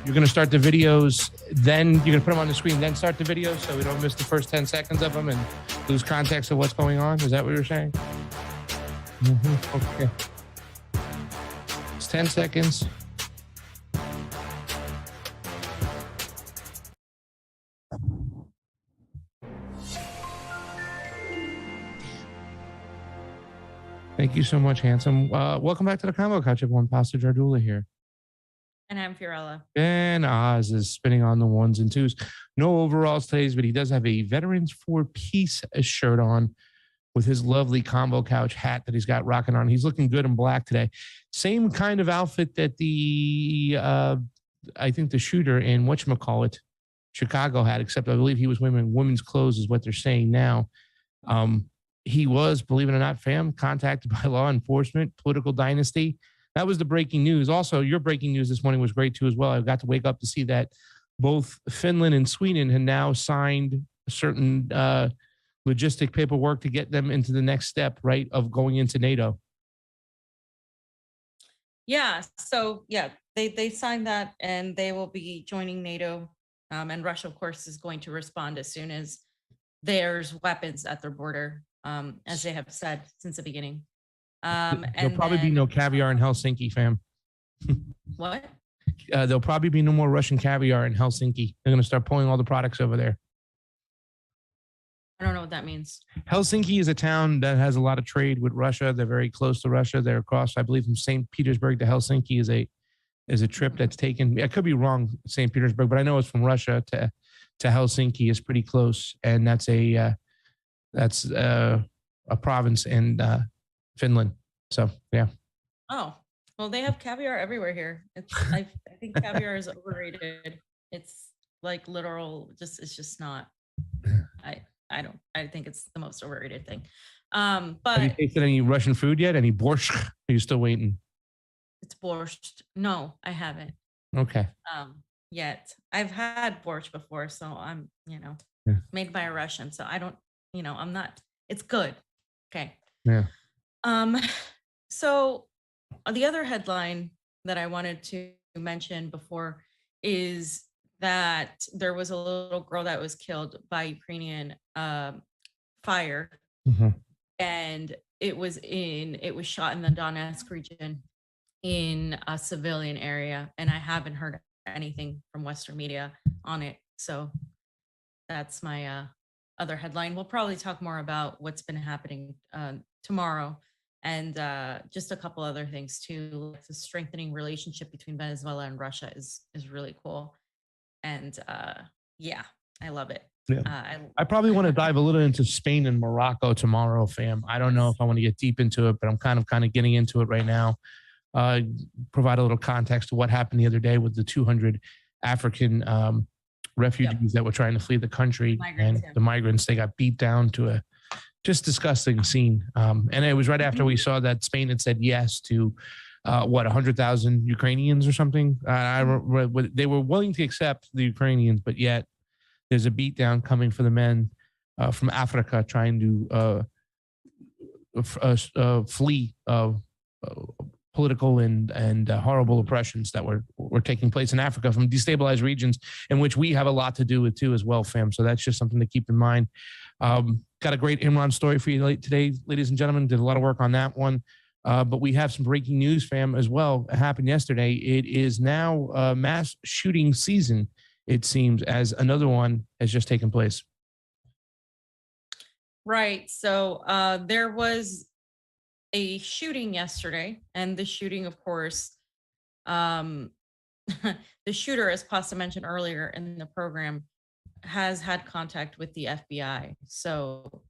You're going to start the videos, then you're going to put them on the screen, then start the videos so we don't miss the first 10 seconds of them and lose context of what's going on. Is that what you're saying? Okay. It's 10 seconds. Thank you so much, handsome. Welcome back to the CONVO Couch. Everyone, Pastor Jardula here. And I'm Fiorella. And Oz is spinning on the ones and twos. No overalls today, but he does have a Veterans for Peace shirt on with his lovely CONVO Couch hat that he's got rocking on. He's looking good in black today. Same kind of outfit that the, I think the shooter in whatchamacallit, Chicago had, except I believe he was wearing women's clothes is what they're saying now. He was, believe it or not, fam, contacted by law enforcement, political dynasty. That was the breaking news. Also, your breaking news this morning was great too as well. I got to wake up to see that both Finland and Sweden had now signed certain logistic paperwork to get them into the next step, right, of going into NATO. Yeah. So yeah, they signed that and they will be joining NATO. And Russia, of course, is going to respond as soon as there's weapons at their border, as they have said since the beginning. There'll probably be no caviar in Helsinki, fam. What? There'll probably be no more Russian caviar in Helsinki. They're going to start pulling all the products over there. I don't know what that means. Helsinki is a town that has a lot of trade with Russia. They're very close to Russia. They're across, I believe, from St. Petersburg to Helsinki is a trip that's taken. I could be wrong, St. Petersburg, but I know it's from Russia to Helsinki is pretty close, and that's a province in Finland. So yeah. Oh, well, they have caviar everywhere here. I think caviar is overrated. It's like literal, it's just not. I think it's the most overrated thing. But have you tasted any Russian food yet? Any borscht? Are you still waiting? It's borscht. No, I haven't. Okay. Yet I've had borscht before, so I'm, made by a Russian. So I don't, I'm not. It's good. Okay. Yeah. So the other headline that I wanted to mention before is that there was a little girl that was killed by Ukrainian fire, and it was shot in the Donetsk region in a civilian area, and I haven't heard anything from Western media on it. So that's my other headline. We'll probably talk more about what's been happening tomorrow, and just a couple other things too. Like the strengthening relationship between Venezuela and Russia is really cool, and yeah, I love it. Yeah. I probably want to dive a little into Spain and Morocco tomorrow, fam. I don't know if I want to get deep into it, but I'm kind of getting into it right now. Provide a little context to what happened the other day with the 200 African refugees that were trying to flee the country, the migrants. They got beat down to a just disgusting scene. And it was right after we saw that Spain had said yes to 100,000 Ukrainians or something. They were willing to accept the Ukrainians, but yet there's a beatdown coming for the men from Africa trying to flee political and horrible oppressions that were taking place in Africa from destabilized regions in which we have a lot to do with too as well, fam. So that's just something to keep in mind. Got a great Imran story for you today, ladies and gentlemen. Did a lot of work on that one. But we have some breaking news, fam, as well. It happened yesterday. It is now mass shooting season, it seems, as another one has just taken place. Right. So there was a shooting yesterday, and the shooting, of course, the shooter, as Pasta mentioned earlier in the program, has had contact with the FBI. So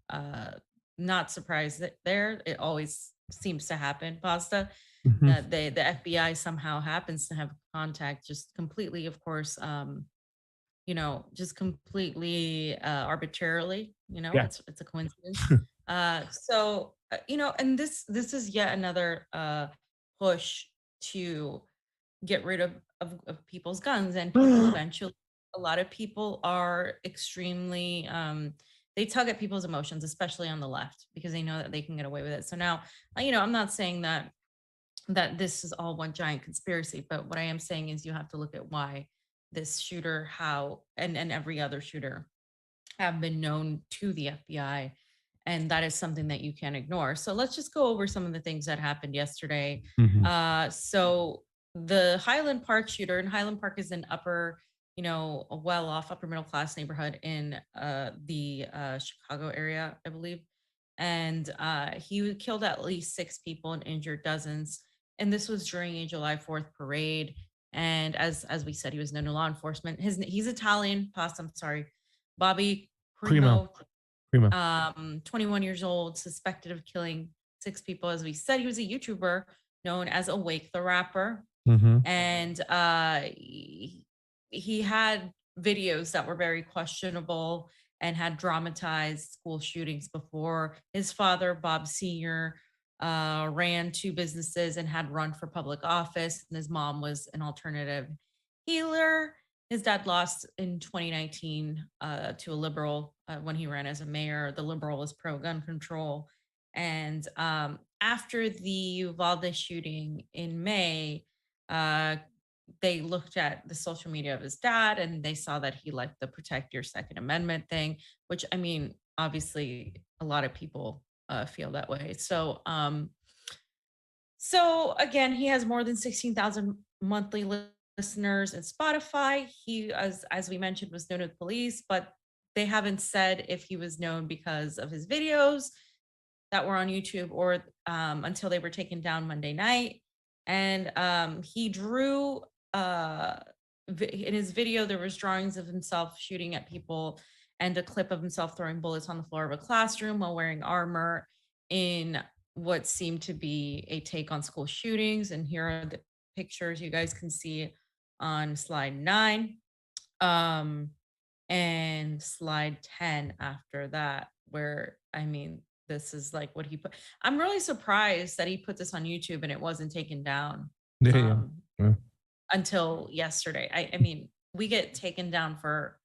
not surprised that there. It always seems to happen, Pasta, that the FBI somehow happens to have contact, just completely, of course, just completely arbitrarily, it's a coincidence. So, and this is yet another push to get rid of people's guns, and people eventually, a lot of people are extremely, they tug at people's emotions, especially on the left, because they know that they can get away with it. So now, I'm not saying that this is all one giant conspiracy, but what I am saying is you have to look at why this shooter, and every other shooter have been known to the FBI. And that is something that you can't ignore. So let's just go over some of the things that happened yesterday. So the Highland Park shooter, and Highland Park is an upper, a well-off upper middle class neighborhood in the Chicago area, I believe. And he killed at least 6 people and injured dozens. And this was during a July 4th parade. And as we said, he was known to law enforcement. He's Italian, I'm sorry, Bobby Primo. 21 years old, suspected of killing 6 people. As we said, he was a YouTuber known as Awake the Rapper. And he had videos that were very questionable and had dramatized school shootings before. His father, Bob Sr., ran 2 businesses and had run for public office. And his mom was an alternative healer. His dad lost in 2019 to a liberal when he ran as a mayor. The liberal was pro-gun control. And after the Uvalde shooting in May, they looked at the social media of his dad and they saw that he liked the Protect Your Second Amendment thing, which, I mean, obviously a lot of people feel that way. So again, he has more than 16,000 monthly listeners in Spotify. He, as we mentioned, was known to the police, but they haven't said if he was known because of his videos that were on YouTube or until they were taken down Monday night. And he drew in his video, there was drawings of himself shooting at people and a clip of himself throwing bullets on the floor of a classroom while wearing armor in what seemed to be a take on school shootings. And here are the pictures you guys can see on slide 9 and slide 10 after that, where, I mean, this is like what he put. I'm really surprised that he put this on YouTube and it wasn't taken down until yesterday. I mean, we get taken down for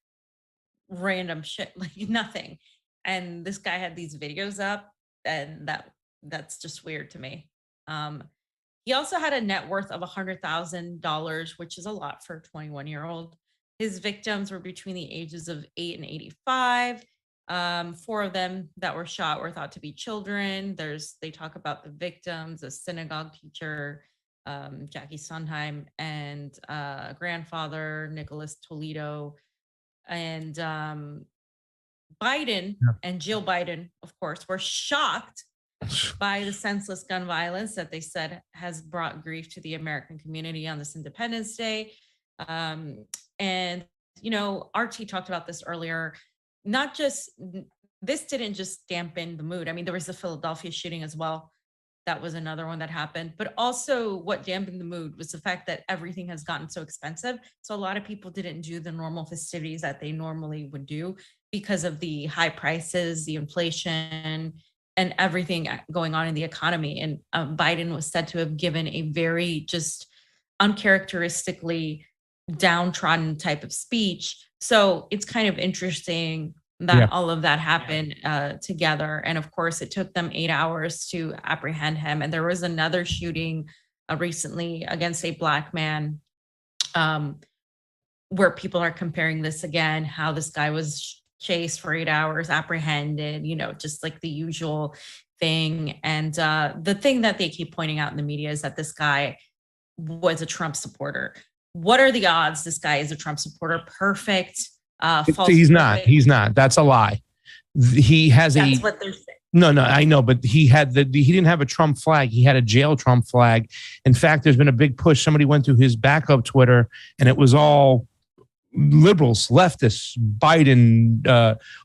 random shit, like nothing. And this guy had these videos up, and that's just weird to me. He also had a net worth of $100,000, which is a lot for a 21-year-old. His victims were between the ages of 8 and 85. 4 of them that were shot were thought to be children. They talk about the victims, a synagogue teacher, Jackie Sondheim, and grandfather, Nicholas Toledo. And Biden and Jill Biden, of course, were shocked by the senseless gun violence that they said has brought grief to the American community on this Independence Day. And, Archie talked about this earlier. This didn't just dampen the mood. I mean, there was the Philadelphia shooting as well. That was another one that happened. But also what dampened the mood was the fact that everything has gotten so expensive. So a lot of people didn't do the normal festivities that they normally would do because of the high prices, the inflation, and everything going on in the economy. And Biden was said to have given a very just uncharacteristically downtrodden type of speech. So it's kind of interesting that all of that happened together. And of course, it took them 8 hours to apprehend him. And there was another shooting recently against a Black man where people are comparing this again, how this guy was chased for 8 hours, apprehended, just like the usual thing. And the thing that they keep pointing out in the media is that this guy was a Trump supporter. What are the odds this guy is a Trump supporter? Perfect. He's not. That's a lie. That's what they're saying. No, I know, but he didn't have a Trump flag. He had a jail Trump flag. In fact, there's been a big push. Somebody went to his backup Twitter and it was all liberals, leftists, Biden,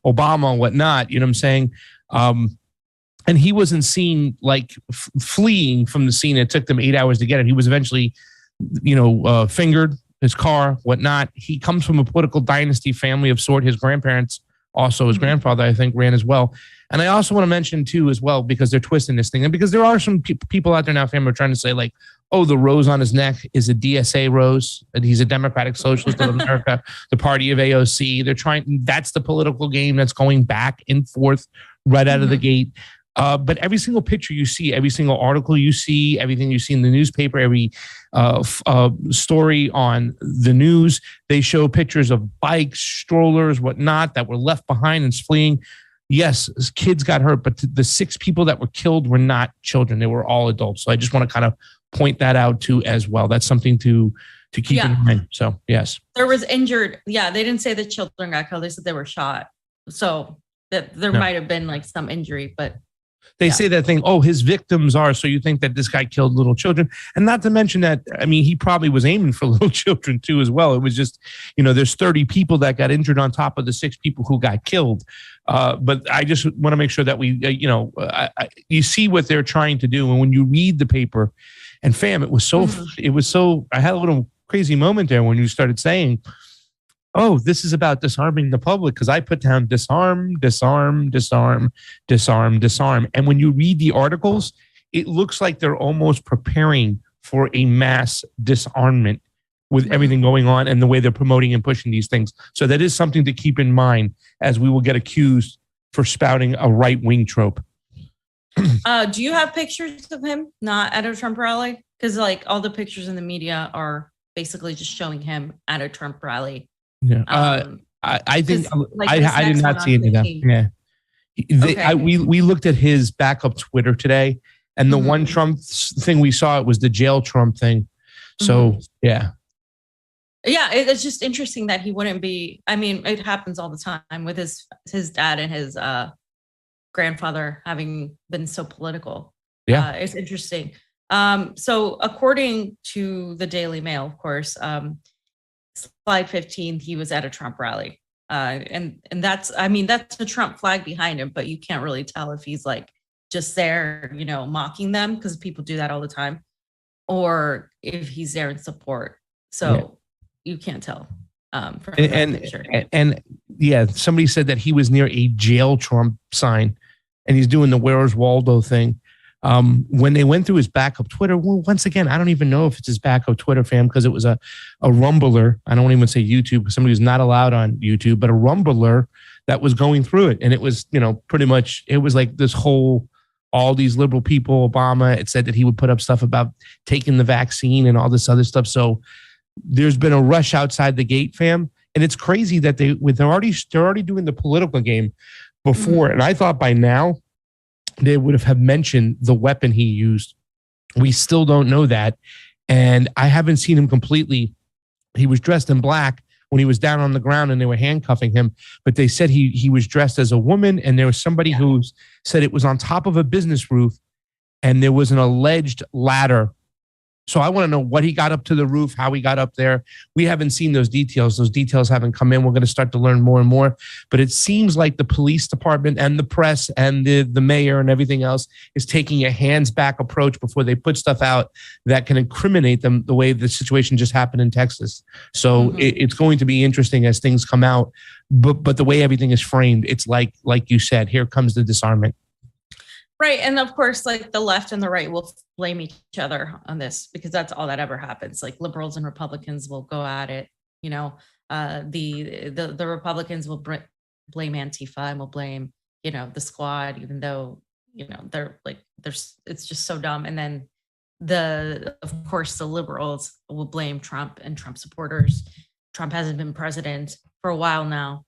Obama, whatnot. You know what I'm saying? And he wasn't seen like fleeing from the scene. It took them 8 hours to get him. He was eventually, fingered, his car, whatnot. He comes from a political dynasty family of sort. His grandparents, also his grandfather, I think, ran as well. And I also want to mention too, as well, because they're twisting this thing, and because there are some people out there now, family, are trying to say like, oh, the rose on his neck is a DSA rose, and he's a Democratic Socialist of America, the party of AOC. That's the political game that's going back and forth right out of the gate. But every single picture you see, every single article you see, everything you see in the newspaper, every story on the news, they show pictures of bikes, strollers, whatnot that were left behind and fleeing. Yes, kids got hurt, but the 6 people that were killed were not children. They were all adults. So I just want to kind of point that out too as well. That's something to keep in mind. So yes. There was injured. Yeah, they didn't say the children got killed. They said they were shot. So that there might have been like some injury, but they say that thing, oh, his victims are, so you think that this guy killed little children. And not to mention that, I mean, he probably was aiming for little children too as well. It was just, there's 30 people that got injured on top of the 6 people who got killed. But I just want to make sure that we, you see what they're trying to do. And when you read the paper, and fam, it was so, I had a little crazy moment there when you started saying, oh, this is about disarming the public, because I put down disarm, disarm, disarm, disarm, disarm. And when you read the articles, it looks like they're almost preparing for a mass disarmament with everything going on and the way they're promoting and pushing these things. So that is something to keep in mind, as we will get accused for spouting a right-wing trope. Do you have pictures of him not at a Trump rally? Because like all the pictures in the media are basically just showing him at a Trump rally. Yeah, I think I did not see any of that. Yeah, we looked at his backup Twitter today, and the one Trump thing we saw, it was the jail Trump thing. So yeah, it's just interesting that he wouldn't be. I mean, it happens all the time with his dad and his grandfather having been so political. Yeah, it's interesting. So according to the Daily Mail, of course. Slide 15, he was at a Trump rally. And that's a Trump flag behind him, but you can't really tell if he's like just there, mocking them, because people do that all the time, or if he's there in support. So you can't tell. And somebody said that he was near a jail Trump sign, and he's doing the Where's Waldo thing. When they went through his backup Twitter, well, once again, I don't even know if it's his backup Twitter, fam, because it was a Rumbler. I don't even say YouTube, because somebody who's not allowed on YouTube, but a Rumbler that was going through it. And it was, pretty much, it was like this whole, all these liberal people, Obama, it said that he would put up stuff about taking the vaccine and all this other stuff. So there's been a rush outside the gate, fam. And it's crazy that they're already doing the political game before. And I thought by now, they would have mentioned the weapon he used. We still don't know that. And I haven't seen him completely. He was dressed in black when he was down on the ground and they were handcuffing him. But they said he was dressed as a woman. And there was somebody who said it was on top of a business roof and there was an alleged ladder. So I want to know what he got up to the roof, how he got up there. We haven't seen those details. Those details haven't come in. We're going to start to learn more and more. But it seems like the police department and the press and the mayor and everything else is taking a hands back approach before they put stuff out that can incriminate them, the way the situation just happened in Texas. So it's going to be interesting as things come out. But the way everything is framed, it's like you said, here comes the disarmament. Right. And of course, like the left and the right will blame each other on this, because that's all that ever happens. Like liberals and Republicans will go at it. The Republicans will blame Antifa and will blame, the squad, even though, they're like, it's just so dumb. And then of course, the liberals will blame Trump and Trump supporters. Trump hasn't been president for a while now.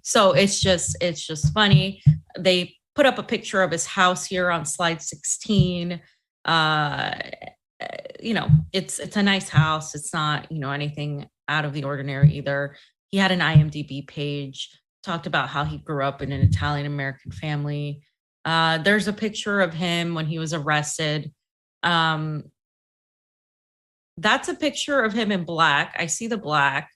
So it's just funny. They put up a picture of his house here on slide 16. It's a nice house. It's not, anything out of the ordinary either. He had an IMDb page, talked about how he grew up in an Italian-American family. There's a picture of him when he was arrested. That's a picture of him in black. I see the black.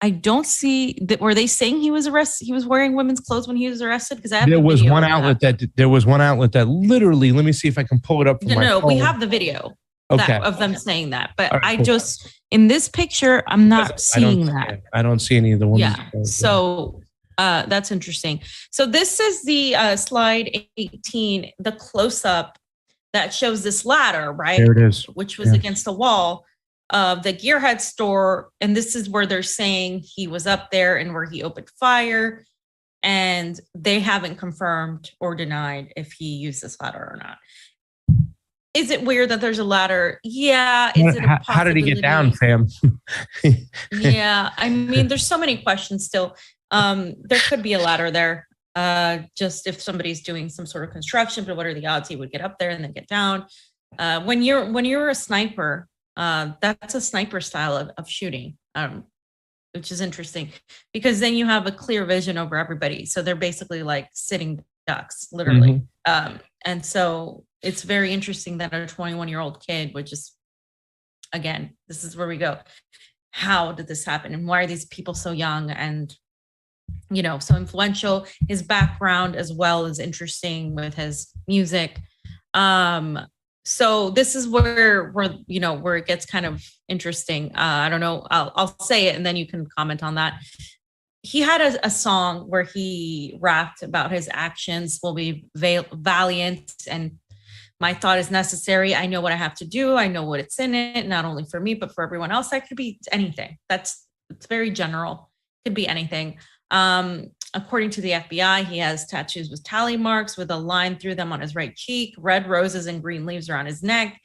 I don't see that. Were they saying he was arrested? He was wearing women's clothes when he was arrested? Because there was one outlet that literally. Let me see if I can pull it up. No, we have the video of them saying that. But right, just in this picture, I'm not seeing that. I don't see any of the women. Yeah. So that's interesting. So this is the slide 18, the close up that shows this ladder, right? There it is. Which was against the wall of the Gearhead store. And this is where they're saying he was up there and where he opened fire. and they haven't confirmed or denied if he used this ladder or not. Is it weird that there's a ladder? Yeah. Is it a possibility? How did he get down, fam? Yeah. I mean, there's so many questions still. There could be a ladder there. Just if somebody's doing some sort of construction, but what are the odds he would get up there and then get down? When you're a sniper, that's a sniper style of shooting, which is interesting because then you have a clear vision over everybody. So they're basically like sitting ducks, literally. And so it's very interesting that a 21-year-old kid would just, again, this is where we go. How did this happen? And why are these people so young and, so influential? His background as well is interesting with his music. So this is where it gets kind of interesting. I don't know. I'll say it and then you can comment on that. He had a song where he rapped about his actions will be valiant and my thought is necessary. I know what I have to do. I know what it's in it, not only for me, but for everyone else. That could be anything. It's very general. Could be anything. According to the FBI, he has tattoos with tally marks with a line through them on his right cheek, red roses and green leaves around his neck,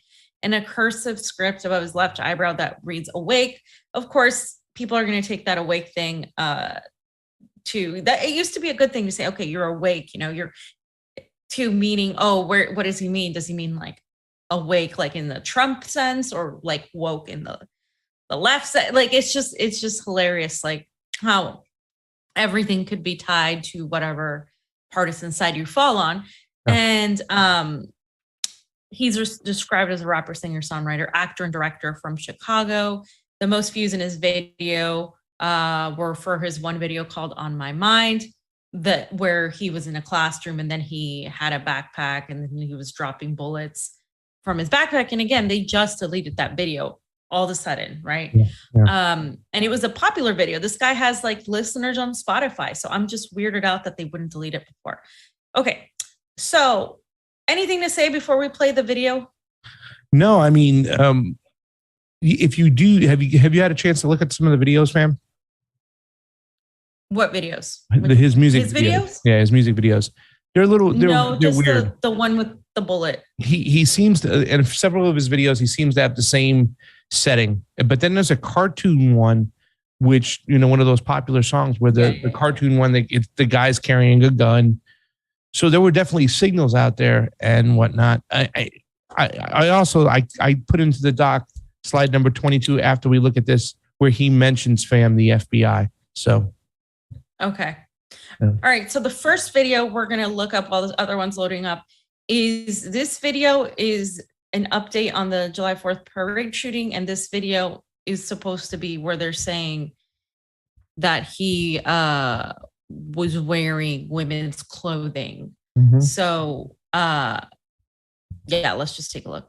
and a cursive script above his left eyebrow that reads awake. Of course, people are going to take that awake thing to that. It used to be a good thing to say, okay, you're awake, you're to meaning, what does he mean? Does he mean like awake, like in the Trump sense or like woke in the left side? Like, it's just hilarious. Like how everything could be tied to whatever partisan side you fall on. Yeah. And he's described as a rapper, singer, songwriter, actor, and director from Chicago. The most views in his video were for his one video called On My Mind, where he was in a classroom and then he had a backpack and then he was dropping bullets from his backpack. And again, they just deleted that video all of a sudden, right? Yeah. And it was a popular video. This guy has like listeners on Spotify. So I'm just weirded out that they wouldn't delete it before. Okay. So anything to say before we play the video? No, I mean, if you do, have you had a chance to look at some of the videos, fam? What videos? His music videos? Yeah, his music videos. They're weird. The one with the bullet. He seems to, and several of his videos, he seems to have the same setting. But then there's a cartoon one, which, one of those popular songs where the cartoon one, the guy's carrying a gun. So there were definitely signals out there and whatnot. I also put into the doc slide number 22 after we look at this, where he mentions the FBI. So. Okay. Yeah. All right. So the first video we're going to look up while the other one's loading up is this video is an update on the July 4th parade shooting. And this video is supposed to be where they're saying that he was wearing women's clothing. Mm-hmm. So, let's just take a look.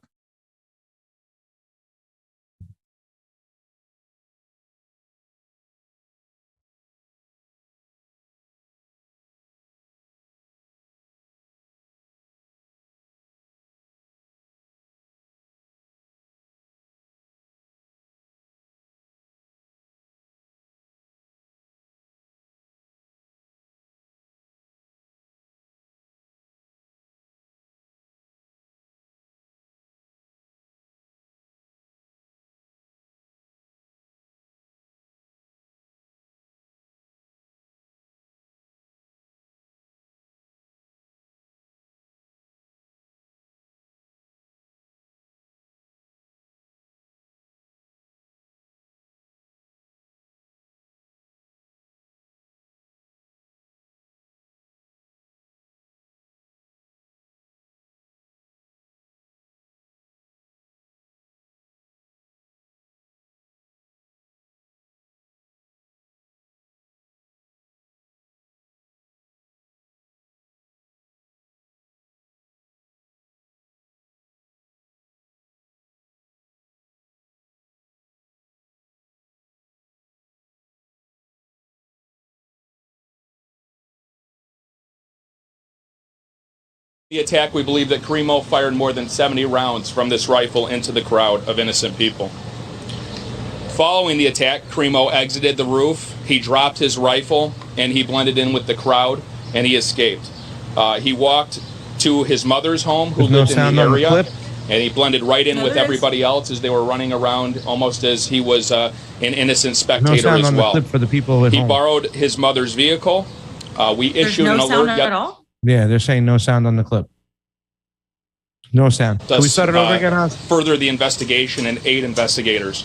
The attack, we believe that Carimo fired more than 70 rounds from this rifle into the crowd of innocent people. Following the attack, Carimo exited the roof. He dropped his rifle and he blended in with the crowd, and he escaped. He walked to his mother's home, who lived in the area, and he blended right in with everybody else as they were running around, almost as he was an innocent spectator as well. The clip for the people at he home. Borrowed his mother's vehicle. We issued an alert. Sound at all? Yeah, they're saying no sound on the clip. No sound. Can we start it over again, Oz? Further the investigation and 8 investigators.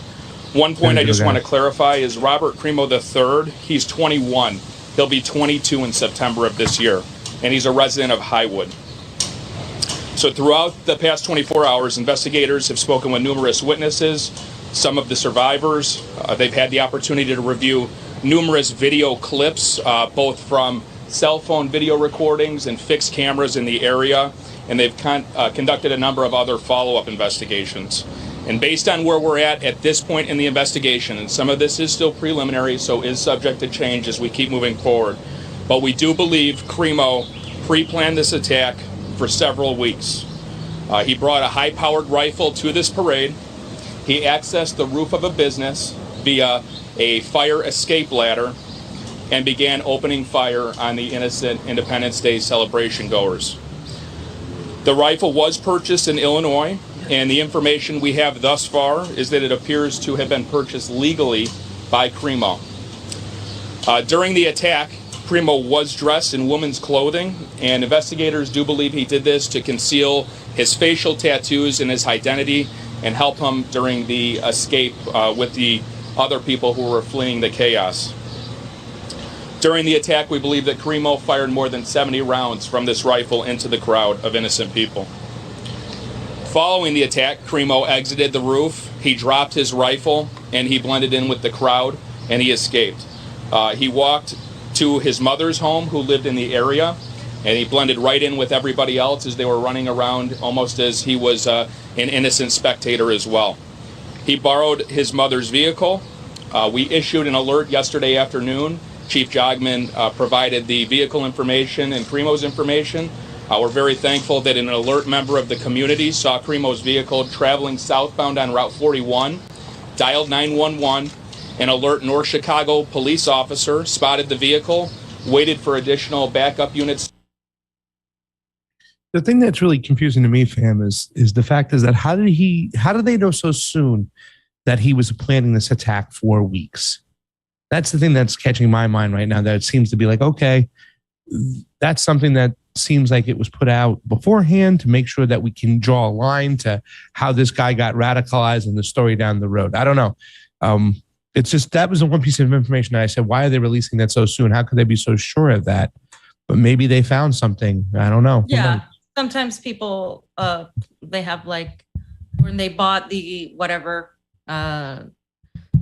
One point I just want to clarify is Robert Crimo III, he's 21. He'll be 22 in September of this year, and he's a resident of Highwood. So throughout the past 24 hours, investigators have spoken with numerous witnesses, some of the survivors. They've had the opportunity to review numerous video clips, both from cell phone video recordings and fixed cameras in the area, and they've conducted a number of other follow-up investigations. And based on where we're at this point in the investigation, and some of this is still preliminary, so is subject to change as we keep moving forward, but we do believe Crimo pre-planned this attack for several weeks. He brought a high-powered rifle to this parade. He accessed the roof of a business via a fire escape ladder and began opening fire on the innocent Independence Day celebration goers. The rifle was purchased in Illinois, and the information we have thus far is that it appears to have been purchased legally by Crimo. During the attack, Crimo was dressed in women's clothing, and investigators do believe he did this to conceal his facial tattoos and his identity and help him during the escape with the other people who were fleeing the chaos. During the attack, we believe that Crimo fired more than 70 rounds from this rifle into the crowd of innocent people. Following the attack, Crimo exited the roof, he dropped his rifle, and he blended in with the crowd, and he escaped. He walked to his mother's home, who lived in the area, and he blended right in with everybody else as they were running around, almost as he was an innocent spectator as well. He borrowed his mother's vehicle. We issued an alert yesterday afternoon. Chief Jogman provided the vehicle information and Crimo's information. We're very thankful that an alert member of the community saw Crimo's vehicle traveling southbound on Route 41, dialed 911. An alert North Chicago police officer spotted the vehicle, waited for additional backup units. The thing that's really confusing to me, fam, is the fact is that how did they know so soon that he was planning this attack for weeks? That's the thing that's catching my mind right now, that it seems to be like, okay, that's something that seems like it was put out beforehand to make sure that we can draw a line to how this guy got radicalized in the story down the road. I don't know. It's just, that was the one piece of information that I said, why are they releasing that so soon? How could they be so sure of that? But maybe they found something. I don't know. Yeah. Sometimes people, they have like, when they bought the whatever, the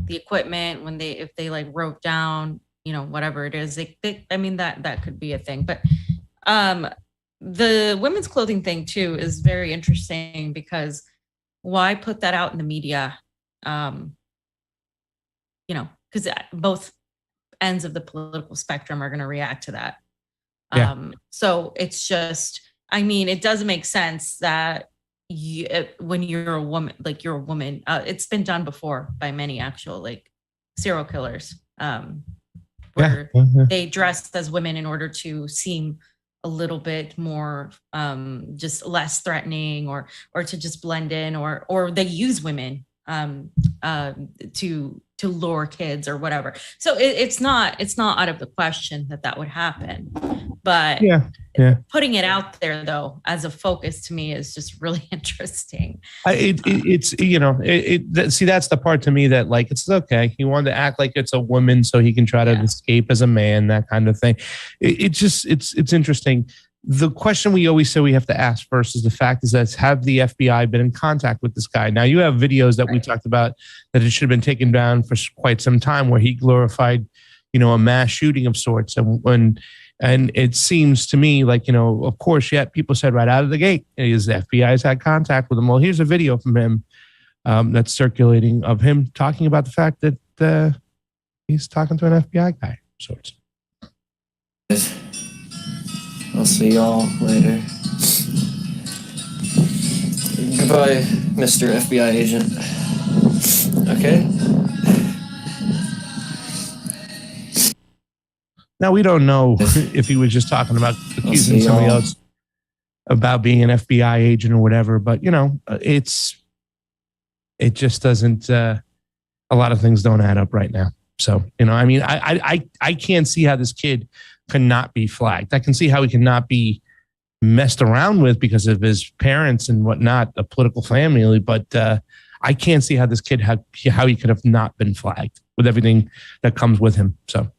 equipment, if they like wrote down, whatever it is, I mean, that could be a thing. But the women's clothing thing too is very interesting, because why put that out in the media? Because both ends of the political spectrum are going to react to that. Yeah. So it's just, I mean, it doesn't make sense that when you're a woman, it's been done before by many actual serial killers, where they dressed as women in order to seem a little bit more just less threatening, or to just blend in, or they use women to lure kids or whatever. So it's not out of the question that would happen. But putting it out there though as a focus to me is just really interesting. See, that's the part to me that it's okay. He wanted to act like it's a woman so he can try to escape as a man, that kind of thing. It's interesting. The question we always say we have to ask first is the fact is that have the FBI been in contact with this guy? Now you have videos that we talked about that it should have been taken down for quite some time, where he glorified, a mass shooting of sorts. And it seems to me like, of course, yet people said right out of the gate, his FBI has had contact with him. Well, here's a video from him that's circulating of him talking about the fact that he's talking to an FBI guy of sorts. I'll see y'all later. Goodbye, Mr. FBI agent. Okay? Now, we don't know if he was just talking about accusing somebody else about being an FBI agent or whatever, but it just doesn't, a lot of things don't add up right now. So, I mean, I can't see how this kid cannot be flagged. I can see how he cannot be messed around with because of his parents and whatnot, a political family, but I can't see how this kid, how he could have not been flagged with everything that comes with him. So.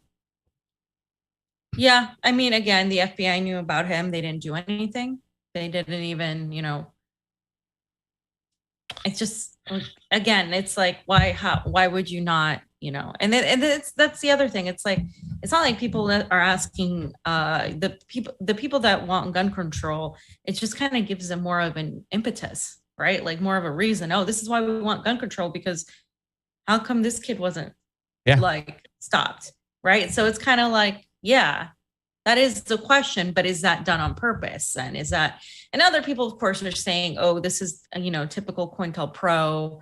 Yeah. I mean, again, the FBI knew about him. They didn't do anything. They didn't even, it's just, again, it's like, why would you not, and that's the other thing. It's like, it's not like people that are asking the people that want gun control, it just kind of gives them more of an impetus, right? Like more of a reason. Oh, this is why we want gun control, because how come this kid wasn't like stopped, right? So it's kind of like, yeah, that is the question, but is that done on purpose? And is that, and other people, of course, are saying, oh, this is, typical COINTELPRO,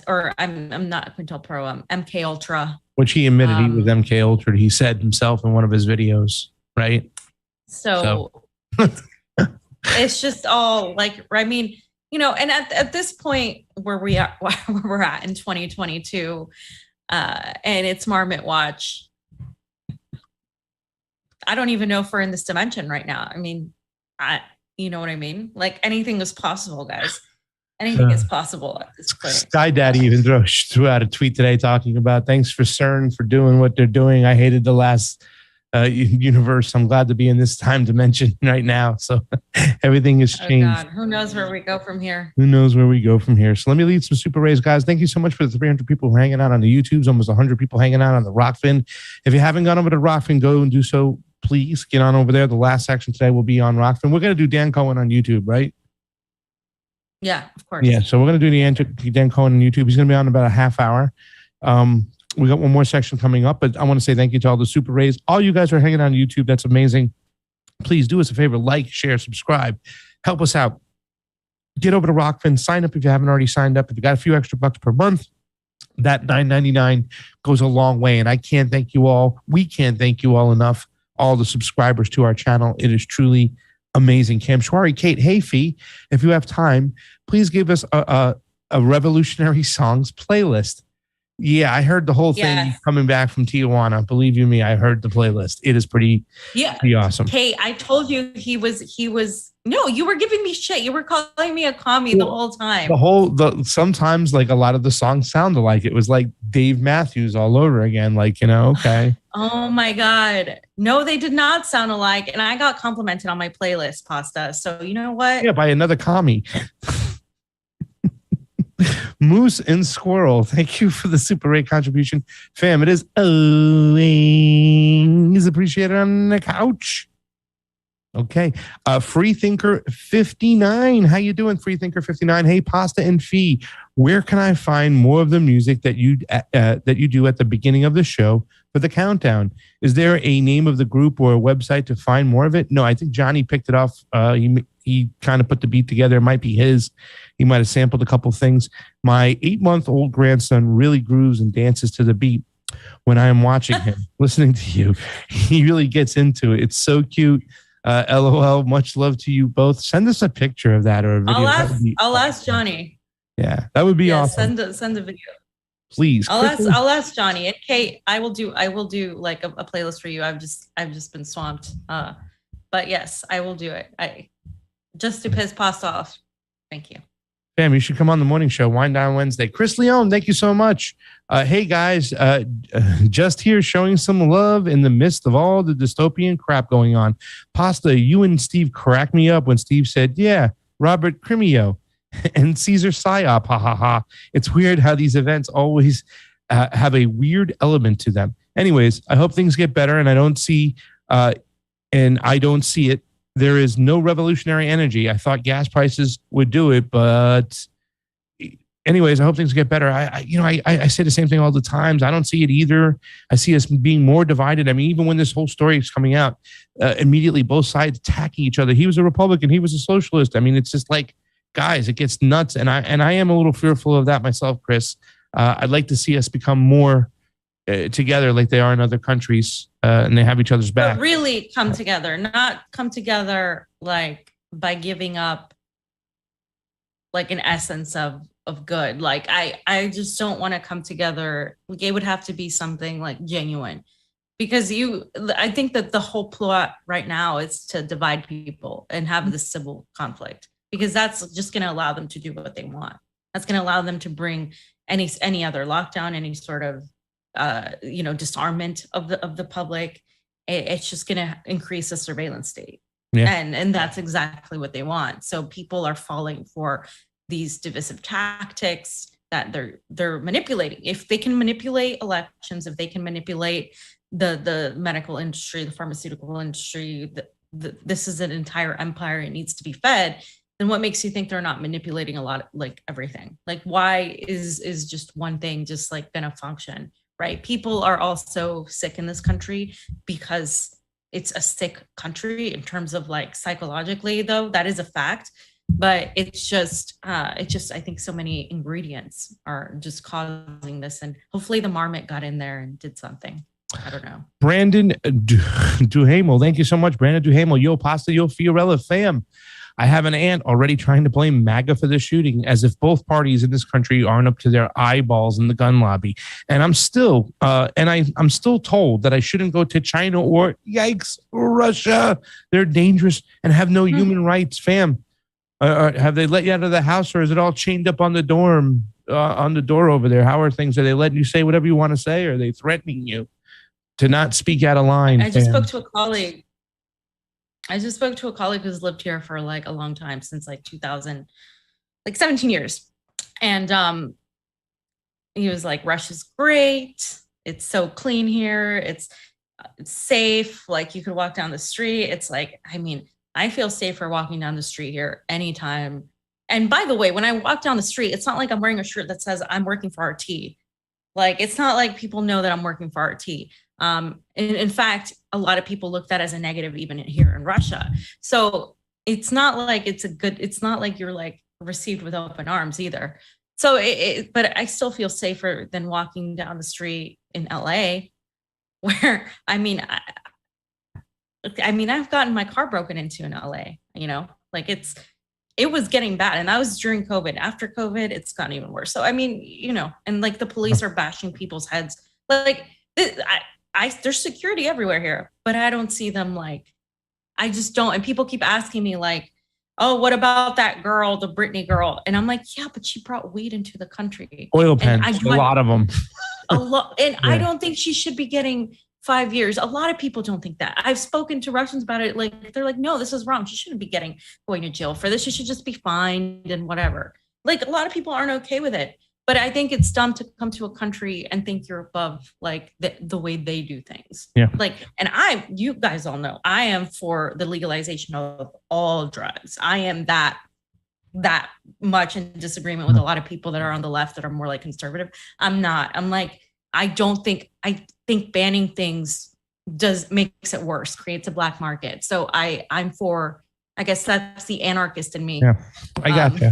or I'm not COINTELPRO, MK Ultra. Which he admitted he was MK Ultra. He said himself in one of his videos, right? So. It's just all like, I mean, and at this point where we're at in 2022, and it's Marmot Watch, I don't even know if we're in this dimension right now. I mean, you know what I mean? Like anything is possible, guys. Anything is possible at this point. Sky Daddy even threw out a tweet today talking about, thanks for CERN for doing what they're doing. I hated the last universe. I'm glad to be in this time dimension right now. So everything has changed. God. Who knows where we go from here? Who knows where we go from here? So let me lead some super rays, guys. Thank you so much for the 300 people who are hanging out on the YouTubes, almost 100 people hanging out on the Rokfin. If you haven't gone over to Rokfin, go and do so. Please get on over there. The last section today will be on Rokfin. We're going to do Dan Cohen on YouTube, right? Yeah, of course. Yeah, so we're going to do the Dan Cohen on YouTube. He's going to be on about a half hour. We got one more section coming up, but I want to say thank you to all the super rays. All you guys are hanging on YouTube. That's amazing. Please do us a favor, like, share, subscribe. Help us out. Get over to Rokfin. Sign up if you haven't already signed up. If you got a few extra bucks per month, that $9.99 goes a long way. And I can't thank you all. We can't thank you all enough. All the subscribers to our channel. It is truly amazing. Cam Shwari, Kate, hey, Fee, if you have time, please give us a Revolutionary Songs playlist. Yeah, I heard the whole thing coming back from Tijuana. Believe you me, I heard the playlist. It is pretty awesome. Hey, I told you he was no, you were giving me shit. You were calling me a commie the whole time. Sometimes like a lot of the songs sound alike. It was like Dave Matthews all over again. Like, okay. Oh my God. No, they did not sound alike. And I got complimented on my playlist, Pasta. So you know what? Yeah, by another commie. Moose and Squirrel, thank you for the super rate contribution. Fam, it is always appreciated on the couch. Okay. Freethinker 59. How you doing, Freethinker 59? Hey, Pasta and Fee, where can I find more of the music that you do at the beginning of the show for the countdown? Is there a name of the group or a website to find more of it? No, I think Johnny picked it off. He kind of put the beat together. It might be his. He might have sampled a couple things. My 8-month-old grandson really grooves and dances to the beat when I am watching him, listening to you. He really gets into it. It's so cute. LOL. Much love to you both. Send us a picture of that or a video. I'll ask Johnny. Yeah, that would be awesome. Send a video. Please. I'll ask Johnny. And Kate, I will do like a playlist for you. I've just been swamped. But yes, I will do it. Just to piss Pasta off. Thank you. Fam, you should come on the morning show, Wind Down Wednesday. Chris Leone, thank you so much. Hey, guys, just here showing some love in the midst of all the dystopian crap going on. Pasta, you and Steve cracked me up when Steve said, yeah, Robert Crimeo and Caesar Psyop, ha, ha, ha. It's weird how these events always have a weird element to them. Anyways, I hope things get better, and I don't see it. There is no revolutionary energy. I thought gas prices would do it, but anyways, I hope things get better. I say the same thing all the times. I don't see it either. I see us being more divided. I mean, even when this whole story is coming out, immediately both sides attacking each other. He was a Republican. He was a socialist. I mean, it's just like, guys, it gets nuts. And I am a little fearful of that myself, Chris. I'd like to see us become more together like they are in other countries, and they have each other's back. But really come together, not come together like by giving up like an essence of good. Like I just don't want to come together. Like, it would have to be something like genuine, because I think that the whole plot right now is to divide people and have this civil conflict, because that's just going to allow them to do what they want. That's going to allow them to bring any other lockdown, any sort of disarmament of the public. It's just going to increase the surveillance state. Yeah. And that's exactly what they want. So people are falling for these divisive tactics that they're manipulating. If they can manipulate elections, if they can manipulate the medical industry, the pharmaceutical industry, this is an entire empire. It needs to be fed. Then what makes you think they're not manipulating a lot, like everything? Like, why is just one thing just like gonna function, right? People are also sick in this country because it's a sick country in terms of like psychologically, though. That is a fact. But it's just I think so many ingredients are just causing this. And hopefully the marmot got in there and did something. I don't know. Brandon Duhamel. Thank you so much, Brandon Duhamel. Yo, Pasta, yo, Fiorella fam. I have an aunt already trying to blame MAGA for the shooting, as if both parties in this country aren't up to their eyeballs in the gun lobby. And I'm still, I'm still told that I shouldn't go to China or, yikes, Russia. They're dangerous and have no human rights, fam. Have they let you out of the house, or is it all chained up on the dorm, on the door over there? How are things? Are they letting you say whatever you want to say, or are they threatening you to not speak out of line? I just spoke to a colleague. Who's lived here for like a long time, since like 2000, like 17 years. And he was like, Russia's great. It's so clean here. It's safe. Like, you could walk down the street. It's like, I mean, I feel safer walking down the street here anytime. And by the way, when I walk down the street, it's not like I'm wearing a shirt that says I'm working for RT. Like, it's not like people know that I'm working for RT. In fact, a lot of people look at that as a negative, even here in Russia. So it's not like it's not like you're like received with open arms either. So but I still feel safer than walking down the street in LA, where, I've gotten my car broken into in LA, like it was getting bad. And that was during COVID. After COVID, it's gotten even worse. So, and like the police are bashing people's heads. Like, there's security everywhere here, but I don't see them. Like, I just don't. And people keep asking me like, oh, what about that girl, the Britney girl? And I'm like, yeah, but she brought weed into the country. Oil pens, a lot of them. A lot. And yeah. I don't think she should be getting 5 years. A lot of people don't think that. I've spoken to Russians about it. Like, they're like, no, this is wrong. She shouldn't be going to jail for this. She should just be fined and whatever. Like, a lot of people aren't okay with it. But I think it's dumb to come to a country and think you're above like the way they do things. Yeah. Like, and you guys all know, I am for the legalization of all drugs. I am that much in disagreement with a lot of people that are on the left that are more like conservative. I'm not. I'm like, I think banning things makes it worse, creates a black market. So I'm for, I guess that's the anarchist in me. Yeah, I got you.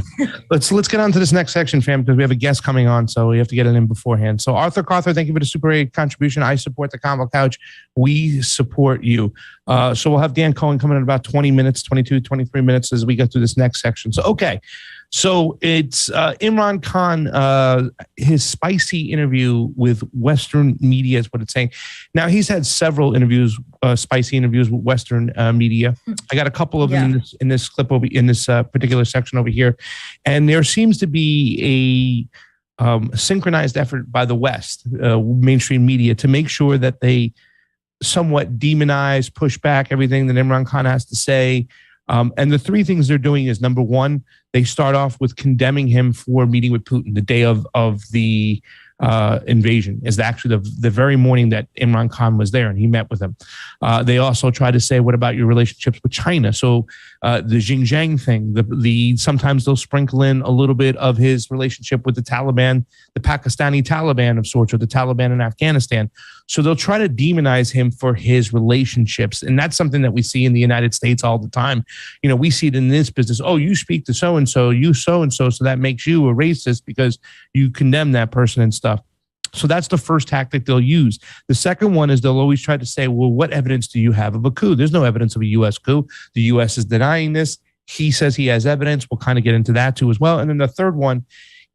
Let's get on to this next section, fam, because we have a guest coming on, so we have to get it in beforehand. So Arthur Carther, thank you for the Super 8 contribution. I support the Convo Couch. We support you. So we'll have Dan Cohen coming in about 20 minutes, 22, 23 minutes as we get through this next section. So, okay. So it's Imran Khan, his spicy interview with Western media is what it's saying. Now, he's had several interviews, spicy interviews with Western media. I got a couple of them in this clip in this particular section over here. And there seems to be a synchronized effort by the West, mainstream media, to make sure that they somewhat demonize, push back everything that Imran Khan has to say. And the three things they're doing is, number one, they start off with condemning him for meeting with Putin the day of the invasion. Is actually the very morning that Imran Khan was there and he met with him. They also try to say, what about your relationships with China? So the Xinjiang thing, the sometimes they'll sprinkle in a little bit of his relationship with the Taliban, the Pakistani Taliban of sorts, or the Taliban in Afghanistan. So they'll try to demonize him for his relationships. And that's something that we see in the United States all the time. We see it in this business. Oh, you speak to so-and-so, you so-and-so, so that makes you a racist because you condemn that person and stuff. So that's the first tactic they'll use. The second one is they'll always try to say, well, what evidence do you have of a coup? There's no evidence of a U.S. coup. The U.S. is denying this. He says he has evidence. We'll kind of get into that too as well. And then the third one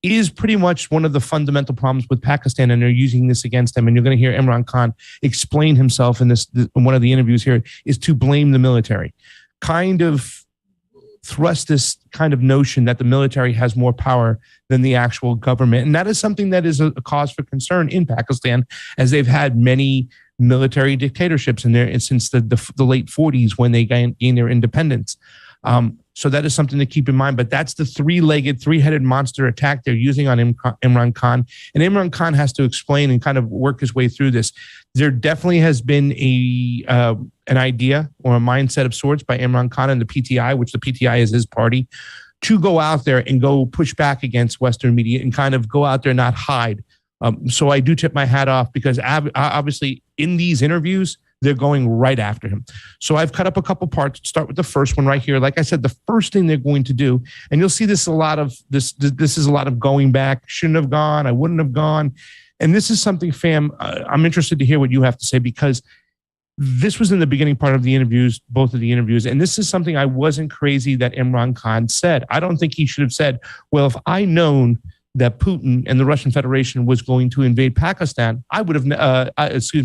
is pretty much one of the fundamental problems with Pakistan, and they're using this against them. And you're going to hear Imran Khan explain himself in one of the interviews here, is to blame the military. Kind of thrust this kind of notion that the military has more power than the actual government. And that is something that is a cause for concern in Pakistan, as they've had many military dictatorships in there since the late 40s when they gained their independence. So that is something to keep in mind. But that's the three-headed monster attack they're using on Imran Khan. And Imran Khan has to explain and kind of work his way through this. There definitely has been an idea or a mindset of sorts by Imran Khan and the PTI, which the PTI is his party, to go out there and go push back against Western media and kind of go out there and not hide. So I do tip my hat off, because obviously in these interviews, they're going right after him. So I've cut up a couple parts. Start with the first one right here. Like I said, the first thing they're going to do, and you'll see this a lot of this is a lot of going back. Shouldn't have gone. I wouldn't have gone. And this is something, fam, I'm interested to hear what you have to say, because this was in the beginning part of the interviews, both of the interviews. And this is something I wasn't crazy that Imran Khan said. I don't think he should have said, well, if I known that Putin and the Russian Federation was going to invade Pakistan, I would have,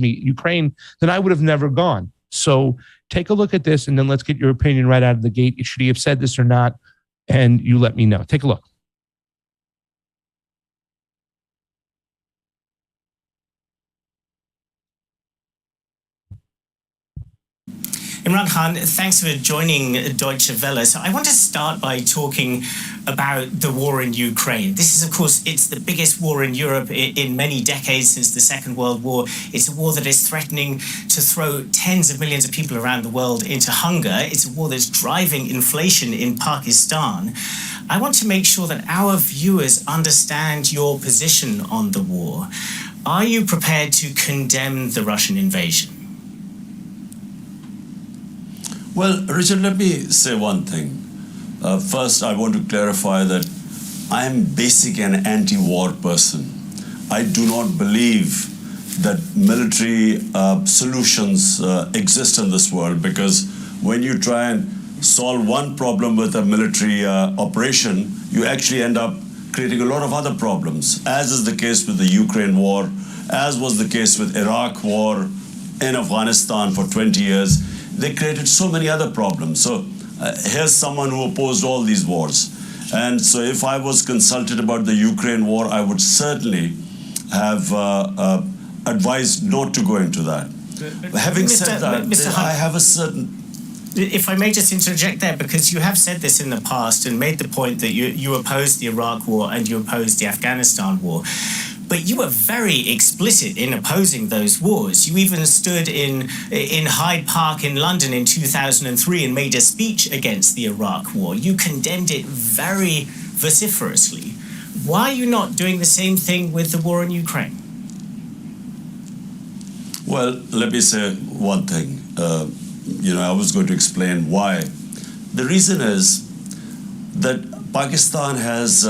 Ukraine, then I would have never gone. So take a look at this, and then let's get your opinion right out of the gate. Should he have said this or not? And you let me know. Take a look. Imran Khan, thanks for joining Deutsche Welle. So I want to start by talking about the war in Ukraine. This is, of course, it's the biggest war in Europe in many decades since the Second World War. It's a war that is threatening to throw tens of millions of people around the world into hunger. It's a war that's driving inflation in Pakistan. I want to make sure that our viewers understand your position on the war. Are you prepared to condemn the Russian invasion? Well, Richard, let me say one thing. First, I want to clarify that I am basically an anti-war person. I do not believe that military solutions exist in this world, because when you try and solve one problem with a military operation, you actually end up creating a lot of other problems, as is the case with the Ukraine war, as was the case with Iraq war, in Afghanistan for 20 years. They created so many other problems. So here's someone who opposed all these wars. And so if I was consulted about the Ukraine war, I would certainly have advised not to go into that. But having said that, I have a certain... If I may just interject there, because you have said this in the past and made the point that you opposed the Iraq war and you opposed the Afghanistan war. But you were very explicit in opposing those wars. You even stood in Hyde Park in London in 2003 and made a speech against the Iraq war. You condemned it very vociferously. Why are you not doing the same thing with the war in Ukraine? Well, let me say one thing. I was going to explain why. The reason is that Pakistan has...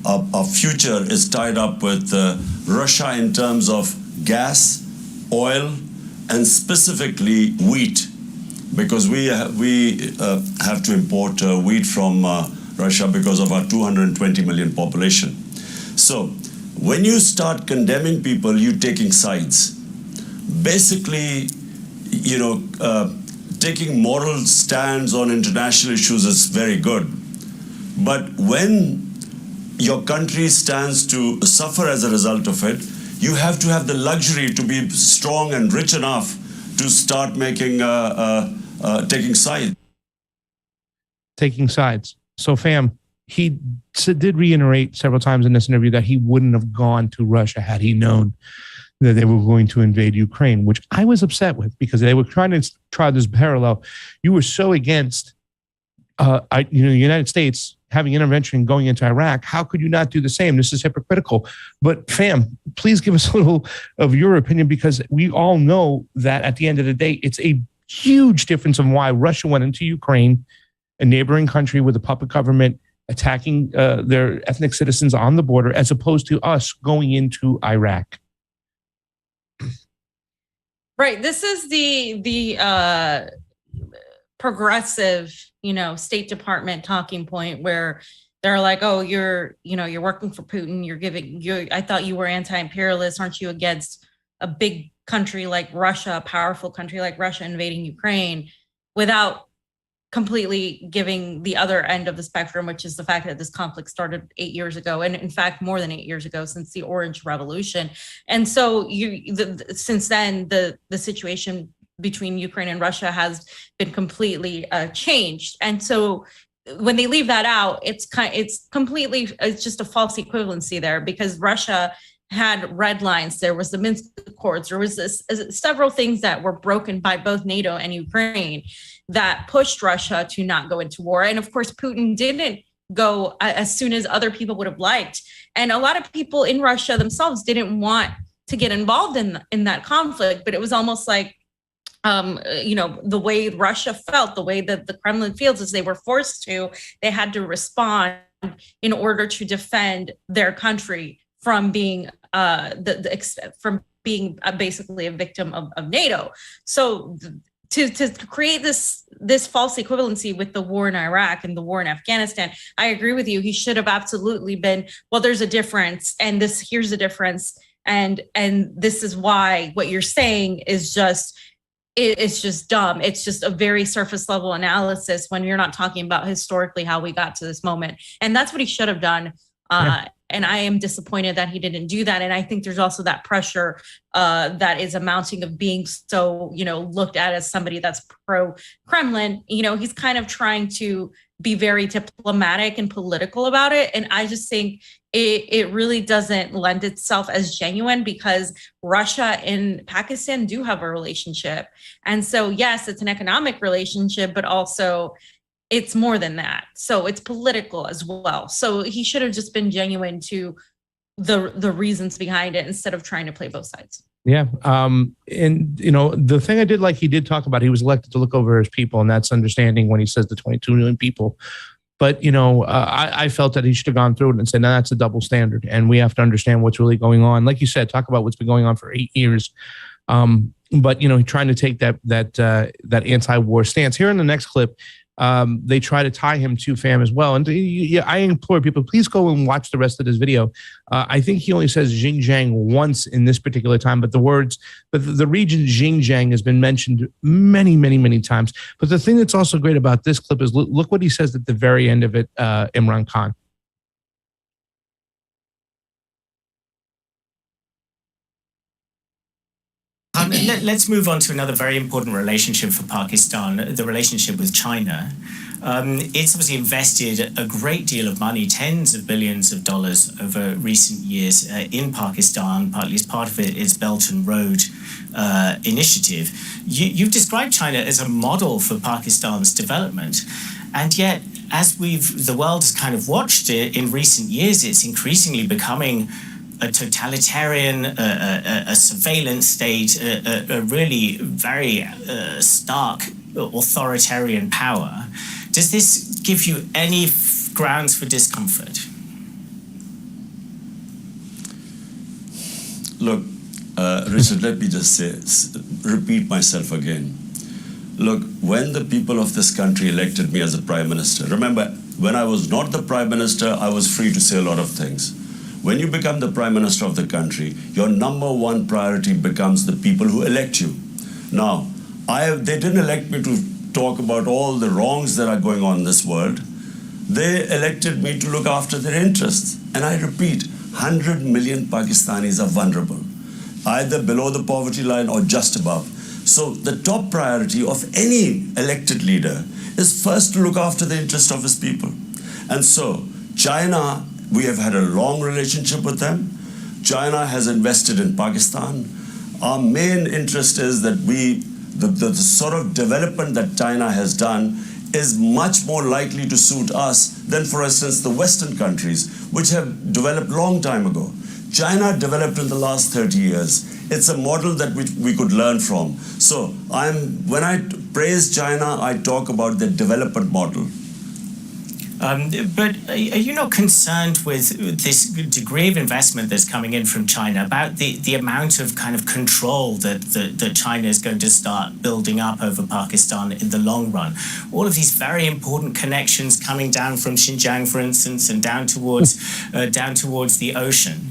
our future is tied up with Russia in terms of gas, oil, and specifically wheat, because we have to import wheat from Russia because of our 220 million population. So when you start condemning people, you're taking sides. Basically, taking moral stands on international issues is very good. But when your country stands to suffer as a result of it, you have to have the luxury to be strong and rich enough to start taking sides. Taking sides. So, fam, he did reiterate several times in this interview that he wouldn't have gone to Russia had he known that they were going to invade Ukraine, which I was upset with, because they were trying to try this parallel. You were so against the United States having intervention and going into Iraq. How could you not do the same? This is hypocritical. But fam, please give us a little of your opinion, because we all know that at the end of the day, it's a huge difference on why Russia went into Ukraine, a neighboring country with a puppet government, attacking their ethnic citizens on the border, as opposed to us going into Iraq. Right. This is the progressive, State Department talking point where they're like, oh, you're working for Putin. I thought you were anti-imperialist. Aren't you against a big country like Russia, a powerful country like Russia invading Ukraine, without completely giving the other end of the spectrum, which is the fact that this conflict started 8 years ago, and in fact more than 8 years ago, since the Orange Revolution. And so since then, the situation between Ukraine and Russia has been completely changed. And so when they leave that out, it's just a false equivalency there, because Russia had red lines. There was the Minsk Accords. There was several things that were broken by both NATO and Ukraine that pushed Russia to not go into war. And of course, Putin didn't go as soon as other people would have liked. And a lot of people in Russia themselves didn't want to get involved in that conflict, but it was almost like, the way Russia felt, the way that the Kremlin feels, is they were forced to, they had to respond in order to defend their country from being basically a victim of NATO. So to create this false equivalency with the war in Iraq and the war in Afghanistan, I agree with you. He should have absolutely been, well, there's a difference, and here's the difference, and this is why what you're saying is just, it's just dumb. It's just a very surface level analysis when you're not talking about historically how we got to this moment. And that's what he should have done. And I am disappointed that he didn't do that. And I think there's also that pressure that is amounting of being so, looked at as somebody that's pro-Kremlin. He's kind of trying to be very diplomatic and political about it. And I just think it really doesn't lend itself as genuine, because Russia and Pakistan do have a relationship. And so, yes, it's an economic relationship, but also it's more than that. So it's political as well. So he should have just been genuine to the reasons behind it, instead of trying to play both sides. Yeah. And, the thing I did like, he did talk about, he was elected to look over his people, and that's understanding when he says the 22 million people. But, I felt that he should have gone through it and said, no, that's a double standard, and we have to understand what's really going on. Like you said, talk about what's been going on for 8 years. But, trying to take that anti-war stance. Here in the next clip, they try to tie him to FAM as well. And I implore people, please go and watch the rest of this video. I think he only says Xinjiang once in this particular time, but the region Xinjiang has been mentioned many, many, many times. But the thing that's also great about this clip is look what he says at the very end of it, Imran Khan. Let's move on to another very important relationship for Pakistan, the relationship with China. It's obviously invested a great deal of money, tens of billions of dollars over recent years in Pakistan. Partly as part of it is Belt and Road initiative. You've described China as a model for Pakistan's development, and yet, as the world has kind of watched it in recent years, it's increasingly becoming a totalitarian, a surveillance state, a really very stark authoritarian power. Does this give you any grounds for discomfort? Look, Richard, let me just repeat myself again. Look, when the people of this country elected me as a prime minister, remember, when I was not the prime minister, I was free to say a lot of things. When you become the prime minister of the country, your number one priority becomes the people who elect you. Now, they didn't elect me to talk about all the wrongs that are going on in this world. They elected me to look after their interests. And I repeat, 100 million Pakistanis are vulnerable, either below the poverty line or just above. So the top priority of any elected leader is first to look after the interest of his people. And so China, we have had a long relationship with them. China has invested in Pakistan. Our main interest is that the sort of development that China has done is much more likely to suit us than, for instance, the Western countries, which have developed long time ago. China developed in the last 30 years. It's a model that we could learn from. So when I praise China, I talk about the development model. But are you not concerned with this degree of investment that's coming in from China about the amount of kind of control that China is going to start building up over Pakistan in the long run? All of these very important connections coming down from Xinjiang, for instance, and down towards the ocean.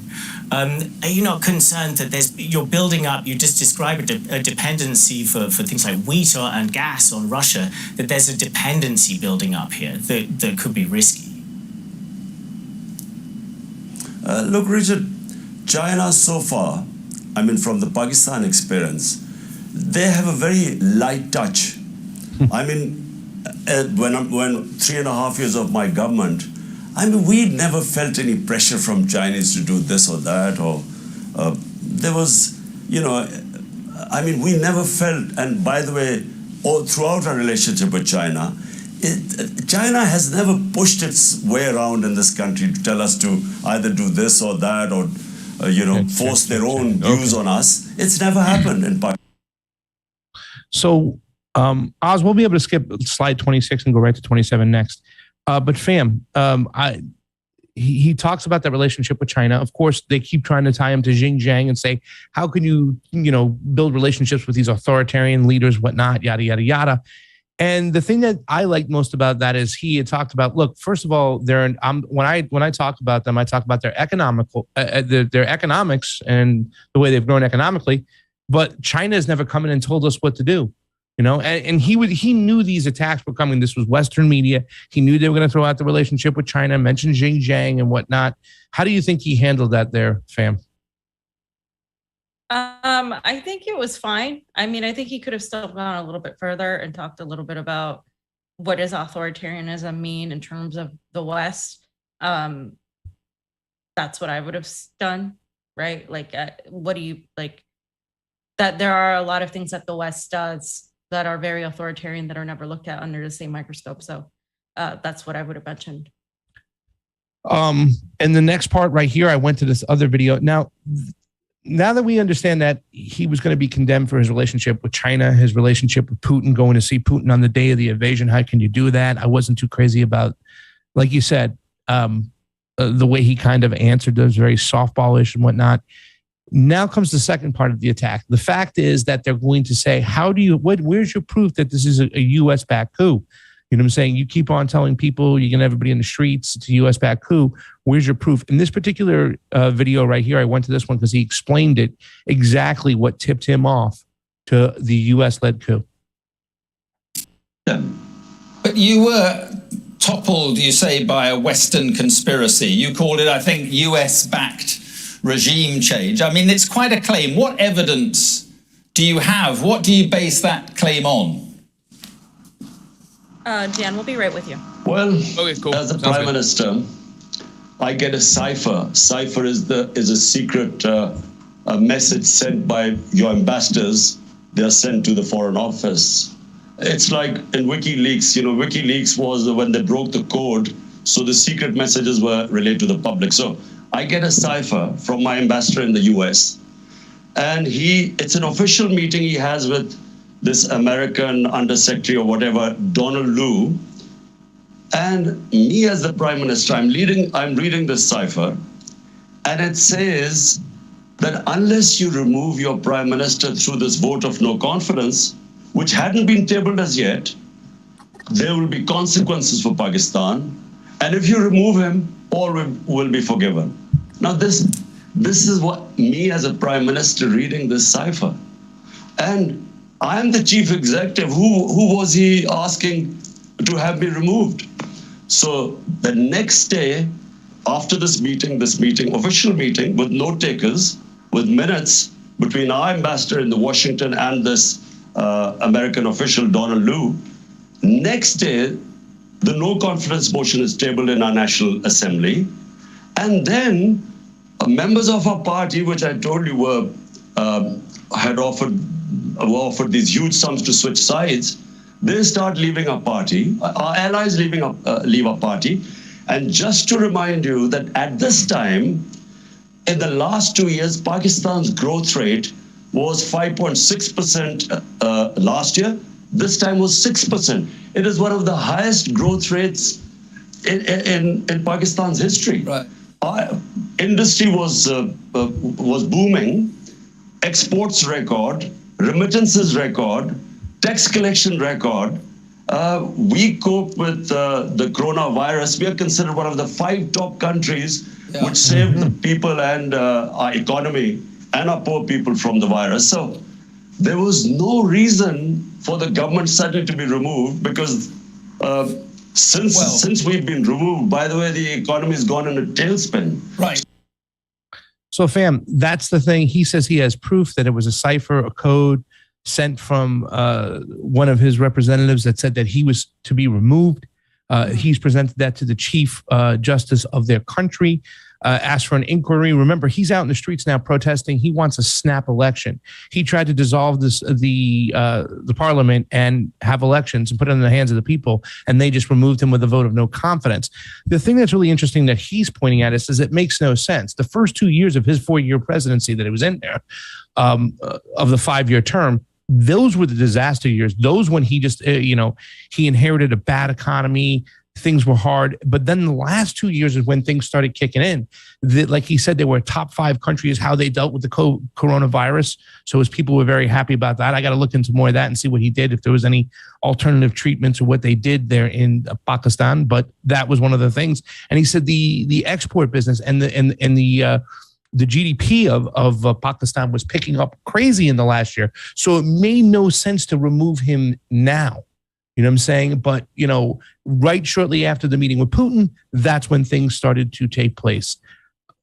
Are you not concerned that you're building up, you just described a dependency for things like wheat and gas on Russia, that there's a dependency building up here that could be risky? Look, Richard, China so far, I mean, from the Pakistan experience, they have a very light touch. I mean, when 3.5 years of my government, I mean, we never felt any pressure from Chinese to do this or that, or there was, I mean, we never felt, and by the way, all throughout our relationship with China, China has never pushed its way around in this country to tell us to either do this or that, or, force their own views on us. It's never happened in Pakistan. So, Oz, we'll be able to skip slide 26 and go right to 27 next. But fam, he talks about that relationship with China. Of course, they keep trying to tie him to Xinjiang and say, how can you, build relationships with these authoritarian leaders, whatnot, yada, yada, yada. And the thing that I like most about that is he had talked about, look, first of all, when I talk about them, I talk about their their economics and the way they've grown economically. But China has never come in and told us what to do. And he knew these attacks were coming. This was Western media. He knew they were going to throw out the relationship with China, mention Xinjiang and whatnot. How do you think he handled that there, fam? I think it was fine. I mean, I think he could have still gone a little bit further and talked a little bit about what does authoritarianism mean in terms of the West. That's what I would have done, right? Like, what do you like? That there are a lot of things that the West does that are very authoritarian that are never looked at under the same microscope. So that's what I would have mentioned. And the next part right here, I went to this other video. Now that we understand that he was going to be condemned for his relationship with China, his relationship with Putin, going to see Putin on the day of the invasion, how can you do that? I wasn't too crazy about, like you said, the way he kind of answered those, very softballish and whatnot. Now comes the second part of the attack. The fact is that they're going to say, where's your proof that this is a U.S.-backed coup? You know what I'm saying? You keep on telling people, you're going to have everybody in the streets, it's a U.S.-backed coup. Where's your proof? In this particular video right here, I went to this one because he explained it exactly what tipped him off to the U.S.-led coup. But you were toppled, you say, by a Western conspiracy. You called it, I think, US-backed regime change. I mean, it's quite a claim. What evidence do you have? What do you base that claim on? Dan, we'll be right with you. Well, Okay, cool. as a Sounds prime good. minister, I get a cipher. Cipher is a secret a message sent by your ambassadors. They are sent to the Foreign Office. It's like in WikiLeaks. WikiLeaks was when they broke the code, so the secret messages were relayed to the public. So I get a cipher from my ambassador in the US, and it's an official meeting he has with this American undersecretary or whatever, Donald Lu. And me as the prime minister, I'm reading this cipher, and it says that unless you remove your prime minister through this vote of no confidence, which hadn't been tabled as yet, there will be consequences for Pakistan. And if you remove him, all will be forgiven. Now, this is what me as a prime minister reading this cipher. And I'm the chief executive. Who was he asking to have me removed? So the next day, after this meeting, official meeting with note takers, with minutes between our ambassador in Washington and this American official, Donald Lu, next day, the no confidence motion is tabled in our National Assembly. And then members of our party, which I told you were offered these huge sums to switch sides, they start leaving our party. Our allies leave our party. And just to remind you that at this time, in the last 2 years, Pakistan's growth rate was 5.6% last year. This time was 6%. It is one of the highest growth rates in Pakistan's history. Right. Industry was booming, exports record, remittances record, tax collection record. We cope with the coronavirus. We are considered one of the 5 top countries which saved the people and our economy and our poor people from the virus. So there was no reason for the government suddenly to be removed, because since we've been removed, by the way, the economy has gone in a tailspin. Right. So, fam, that's the thing. He says he has proof that it was a cipher, a code sent from one of his representatives that said that he was to be removed. He's presented that to the chief justice of their country, asked for an inquiry. Remember, he's out in the streets now protesting. He wants a snap election. He tried to dissolve the parliament and have elections and put it in the hands of the people, and they just removed him with a vote of no confidence. The thing that's really interesting that he's pointing at is it makes no sense. The first 2 years of his 4-year presidency that he was in there, of the 5-year term, those were the disaster years. Those when he just, he inherited a bad economy. Things were hard. But then the last 2 years is when things started kicking in. Like he said, they were a top 5 countries, how they dealt with the coronavirus. So his people were very happy about that. I got to look into more of that and see what he did, if there was any alternative treatments or what they did there in Pakistan. But that was one of the things. And he said the export business and the GDP of Pakistan was picking up crazy in the last year. So it made no sense to remove him now. You know what I'm saying? But, right shortly after the meeting with Putin, that's when things started to take place.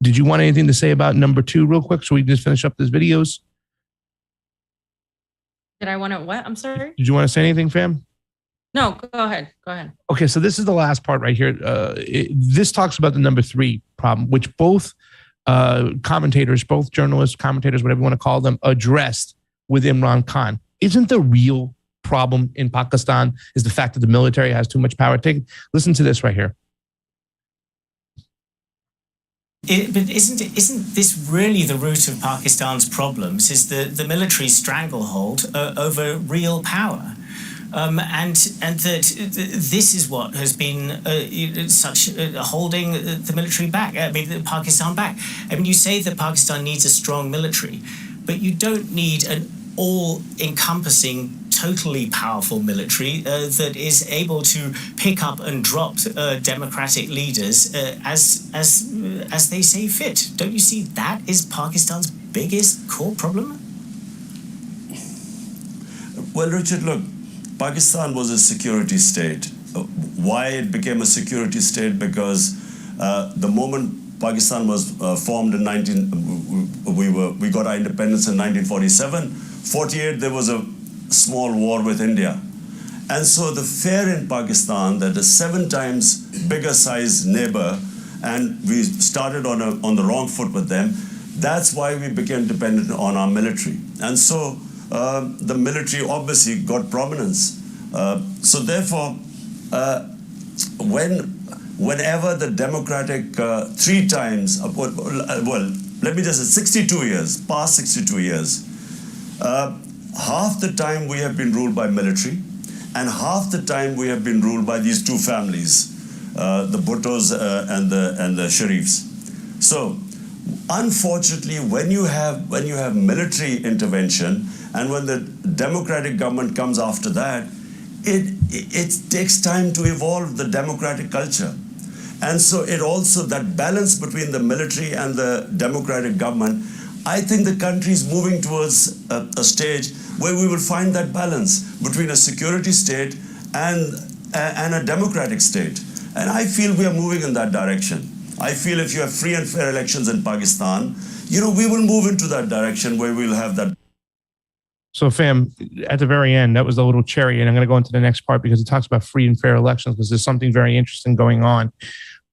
Did you want anything to say about number 2 real quick so we can just finish up these videos? Did I want to what? I'm sorry? Did you want to say anything, fam? No, go ahead. Go ahead. Okay, so this is the last part right here. This talks about the number 3 problem, which both commentators, both journalists, commentators, whatever you want to call them, addressed with Imran Khan. Isn't the real problem in Pakistan is the fact that the military has too much power? Listen to this right here. But isn't this really the root of Pakistan's problems? Is the military stranglehold over real power? And that this is what has been holding the military back. Pakistan back. You say that Pakistan needs a strong military, but you don't need an all-encompassing, totally powerful military that is able to pick up and drop democratic leaders as they see fit. Don't you see that is Pakistan's biggest core problem? Well, Richard, look, Pakistan was a security state. Why it became a security state? Because the moment Pakistan was formed in we got our independence in 1947. 48, there was a small war with India. And so the fear in Pakistan that a 7 times bigger size neighbor, and we started on the wrong foot with them, that's why we became dependent on our military. And so the military obviously got prominence. So therefore, whenever the democratic 3 times, well, let me just say 62 years, past 62 years, half the time we have been ruled by military, and half the time we have been ruled by these 2 families, the Bhuttos and the Sharifs. So, unfortunately, when you have military intervention, and when the democratic government comes after that, it takes time to evolve the democratic culture. And so it also, that balance between the military and the democratic government, I think the country is moving towards a stage where we will find that balance between a security state and a democratic state. And I feel we are moving in that direction. I feel if you have free and fair elections in Pakistan, we will move into that direction where we'll have that. So, fam, at the very end, that was the little cherry. And I'm going to go into the next part because it talks about free and fair elections, because there's something very interesting going on.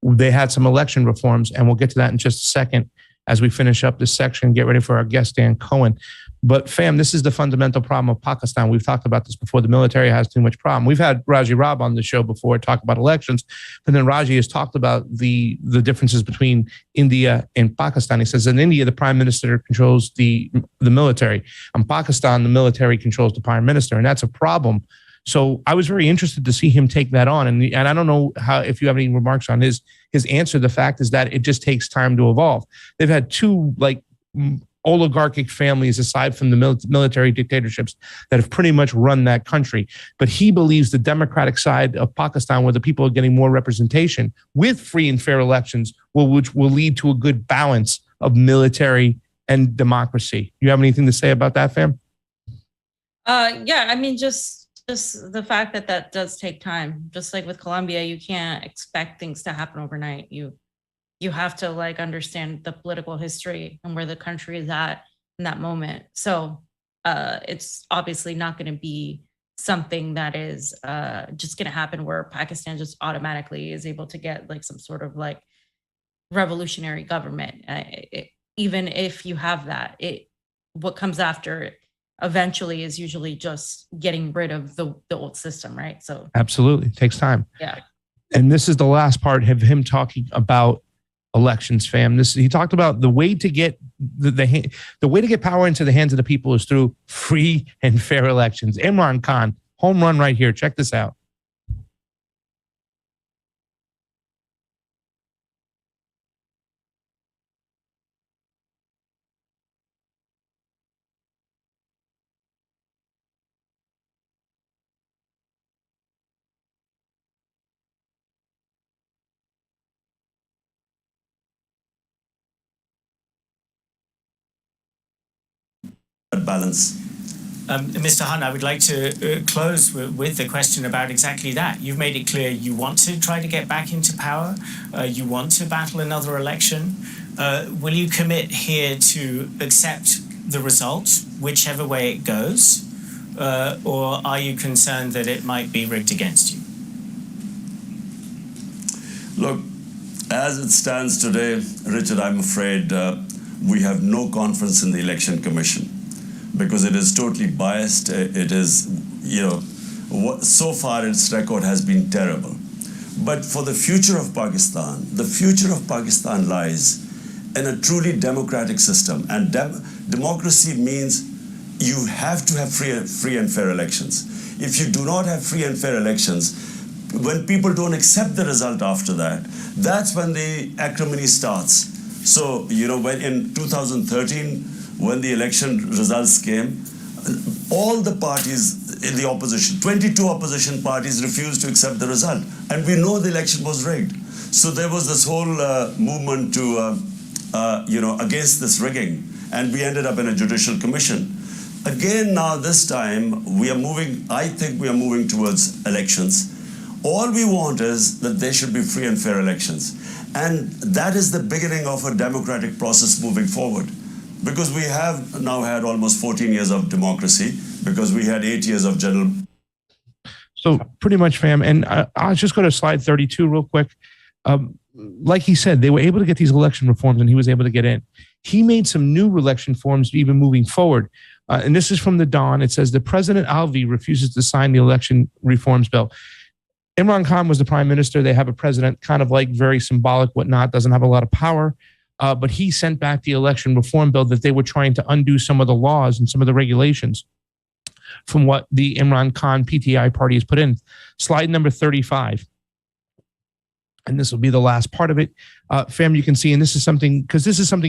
They had some election reforms, and we'll get to that in just a second as we finish up this section, get ready for our guest, Dan Cohen. But fam, this is the fundamental problem of Pakistan. We've talked about this before. The military has too much problem. We've had Raji Rab on the show before talk about elections, but then Raji has talked about the differences between India and Pakistan. He says in India, the prime minister controls the military. In Pakistan, the military controls the prime minister, and that's a problem. So I was very interested to see him take that on. And I don't know if you have any remarks on his answer. The fact is that it just takes time to evolve. They've had two oligarchic families aside from the military dictatorships that have pretty much run that country. But he believes the democratic side of Pakistan, where the people are getting more representation with free and fair elections, which will lead to a good balance of military and democracy. You have anything to say about that, fam? Yeah, I mean, just the fact that does take time. Just like with Colombia, you can't expect things to happen overnight. You have to understand the political history and where the country is at in that moment. So it's obviously not going to be something that is just going to happen where Pakistan just automatically is able to get some sort of revolutionary government. Even if you have that, what comes after eventually is usually just getting rid of the old system, right? So absolutely, it takes time. Yeah. And this is the last part of him talking about elections, fam. He talked about the way to get the way to get power into the hands of the people is through free and fair elections. Imran Khan, home run right here. Check this out. Balance. Mr. Hunt, I would like to close with the question about exactly that. You've made it clear you want to try to get back into power. You want to battle another election. Will you commit here to accept the result, whichever way it goes? Or are you concerned that it might be rigged against you? Look, as it stands today, Richard, I'm afraid we have no confidence in the Election Commission, because it is totally biased. It is, so far its record has been terrible. But for the future of Pakistan lies in a truly democratic system. And democracy means you have to have free and fair elections. If you do not have free and fair elections, when people don't accept the result after that, that's when the acrimony starts. So, when in 2013, when the election results came, all the parties in the opposition, 22 opposition parties, refused to accept the result. And we know the election was rigged. So there was this whole movement to, against this rigging. And we ended up in a judicial commission. Again, now this time, I think we are moving towards elections. All we want is that there should be free and fair elections. And that is the beginning of a democratic process moving forward. Because we have now had almost 14 years of democracy, because we had 8 years of general. So pretty much, fam, and I'll just go to slide 32 real quick. Like he said, they were able to get these election reforms and he was able to get in. He made some new election reforms even moving forward. And this is from the Dawn. It says the President Alvi refuses to sign the election reforms bill. Imran Khan was the prime minister. They have a president kind of very symbolic, whatnot, doesn't have a lot of power. But he sent back the election reform bill that they were trying to undo some of the laws and some of the regulations from what the Imran Khan PTI party has put in. Slide number 35. And this will be the last part of it. Fam, you can see, and this is something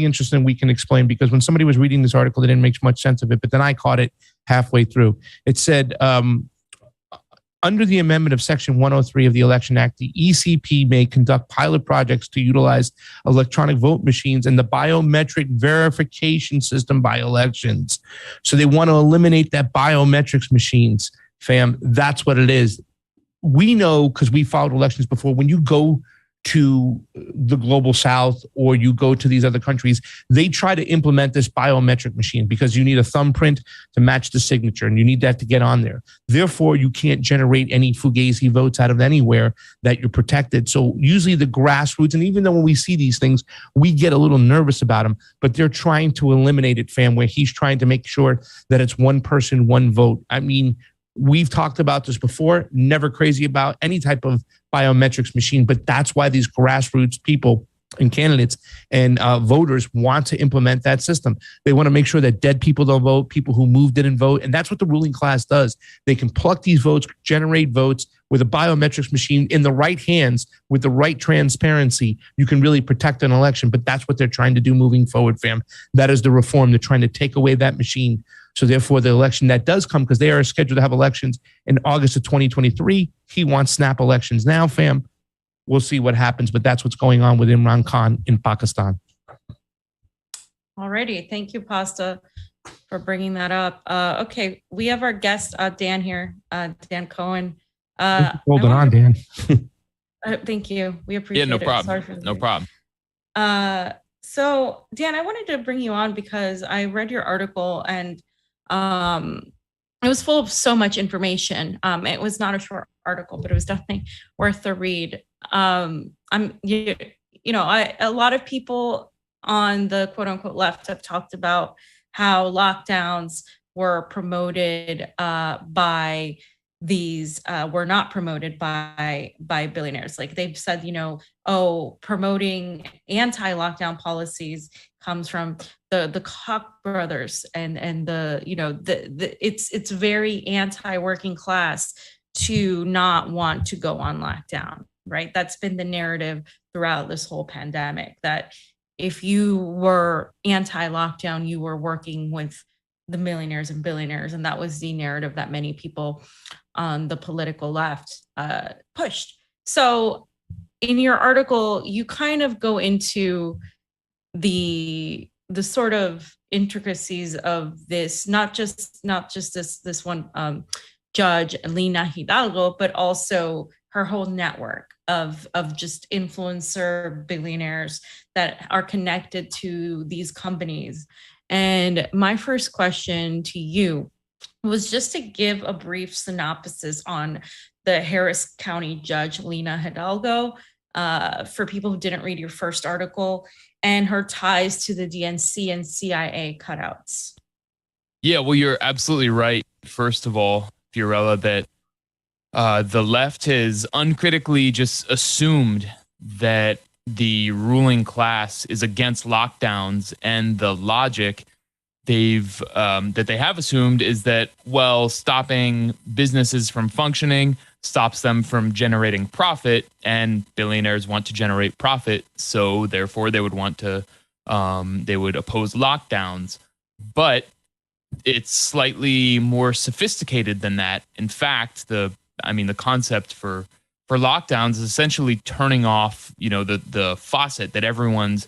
interesting we can explain, because when somebody was reading this article, they didn't make much sense of it, but then I caught it halfway through. It said, under the amendment of Section 103 of the Election Act, the ECP may conduct pilot projects to utilize electronic vote machines and the biometric verification system by elections. So they want to eliminate that biometrics machines, fam. That's what it is. We know, because we followed elections before, when you go to the global south or you go to these other countries, they try to implement this biometric machine because you need a thumbprint to match the signature and you need that to get on there. Therefore, you can't generate any fugazi votes out of anywhere that you're protected. So usually the grassroots, and even though when we see these things, we get a little nervous about them, but they're trying to eliminate it, fam, where he's trying to make sure that it's one person, one vote. I mean, we've talked about this before, never crazy about any type of biometrics machine, but that's why these grassroots people and candidates and voters want to implement that system. They want to make sure that dead people don't vote, people who moved didn't vote. And that's what the ruling class does. They can pluck these votes, generate votes with a biometrics machine in the right hands with the right transparency. You can really protect an election, but that's what they're trying to do moving forward, fam. That is the reform. They're trying to take away that machine. So therefore, the election that does come, because they are scheduled to have elections in August of 2023, he wants snap elections now, fam. We'll see what happens, but that's what's going on with Imran Khan in Pakistan. Alrighty, thank you, Pasta, for bringing that up. Okay, we have our guest, Dan here, Dan Cohen. Holding on, Dan. Thank you. We appreciate it. Yeah, no problem. No problem. So, Dan, I wanted to bring you on because I read your article and it was full of so much information. It was not a short article, but it was definitely worth the read. A lot of people on the quote unquote left have talked about how lockdowns were promoted by these were not promoted by billionaires. Like they've said, promoting anti-lockdown policies comes from the Koch brothers and it's very anti-working class to not want to go on lockdown, right? That's been the narrative throughout this whole pandemic, that if you were anti-lockdown, you were working with the millionaires and billionaires. And that was the narrative that many people on the political left pushed. So in your article, you kind of go into the sort of intricacies of this, not just this one judge, Lina Hidalgo, but also her whole network of just influencer billionaires that are connected to these companies. And my first question to you was just to give a brief synopsis on the Harris County Judge Lina Hidalgo, for people who didn't read your first article, and her ties to the DNC and CIA cutouts. Yeah, well, you're absolutely right. First of all, Fiorella, that the left has uncritically just assumed that the ruling class is against lockdowns, and the logic they have assumed is that, well, stopping businesses from functioning stops them from generating profit, and billionaires want to generate profit, so therefore they would want to they would oppose lockdowns. But it's slightly more sophisticated than that. In fact, the concept for lockdowns is essentially turning off, the faucet that everyone's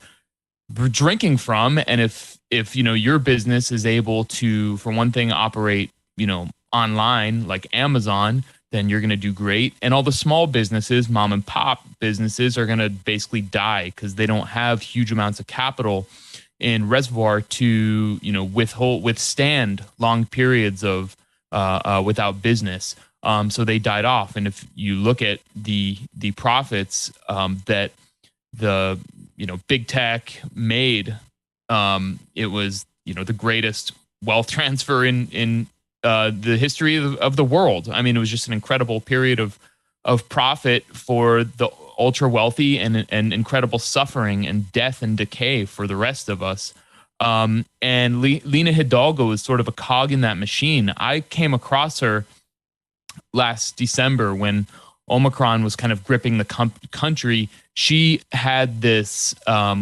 drinking from. And if your business is able to, for one thing, operate, online like Amazon, then you're going to do great. And all the small businesses, mom and pop businesses, are going to basically die because they don't have huge amounts of capital in reservoir to, withstand long periods of without business. So they died off. And if you look at the profits that the big tech made, it was the greatest wealth transfer in the history of the world. I mean, it was just an incredible period of profit for the ultra wealthy, and incredible suffering and death and decay for the rest of us. And Lina Hidalgo is sort of a cog in that machine. I came across her last December when Omicron was kind of gripping the country. She had this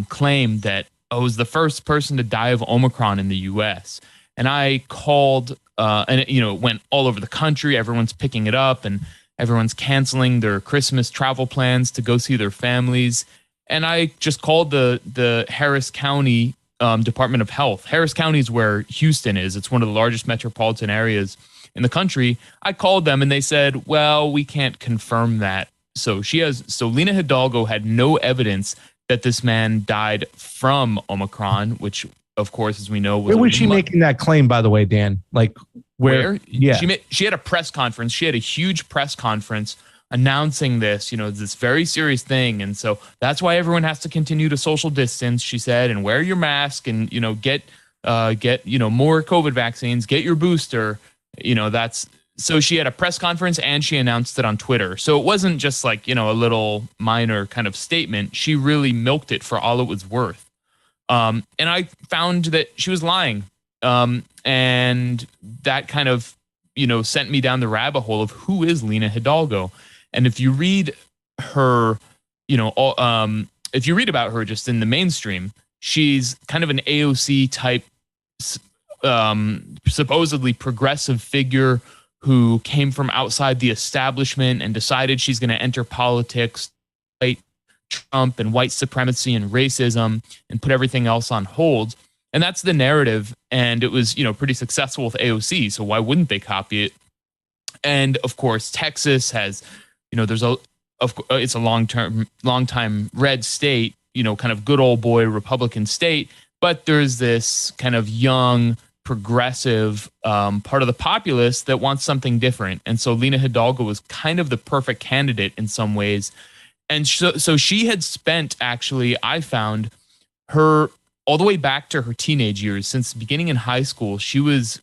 claim that I was the first person to die of Omicron in the U.S. And I called, and it went all over the country. Everyone's picking it up, and everyone's canceling their Christmas travel plans to go see their families. And I just called the Harris County Department of Health. Harris County is where Houston is. It's one of the largest metropolitan areas in the country. I called them and they said, well, we can't confirm that. So Lina Hidalgo had no evidence that this man died from Omicron, which of course, as we know, where was she making that claim, by the way, Dan? Like where? Yeah. She had a press conference. She had a huge press conference announcing this, this very serious thing. And so that's why everyone has to continue to social distance, she said, and wear your mask, and, get more COVID vaccines, get your booster. so she had a press conference and she announced it on Twitter. So it wasn't just like, a little minor kind of statement. She really milked it for all it was worth. And I found that she was lying. And that kind of, sent me down the rabbit hole of who is Lina Hidalgo. And if you read her, if you read about her just in the mainstream, she's kind of an AOC type, supposedly progressive figure who came from outside the establishment and decided she's going to enter politics, fight Trump and white supremacy and racism and put everything else on hold. And that's the narrative. And it was, pretty successful with AOC. So why wouldn't they copy it? And of course, Texas has, it's a long time red state, kind of good old boy Republican state. But there's this kind of young, progressive part of the populace that wants something different. And so Lina Hidalgo was kind of the perfect candidate in some ways. And so she had spent, actually, I found her all the way back to her teenage years. Since beginning in high school, she was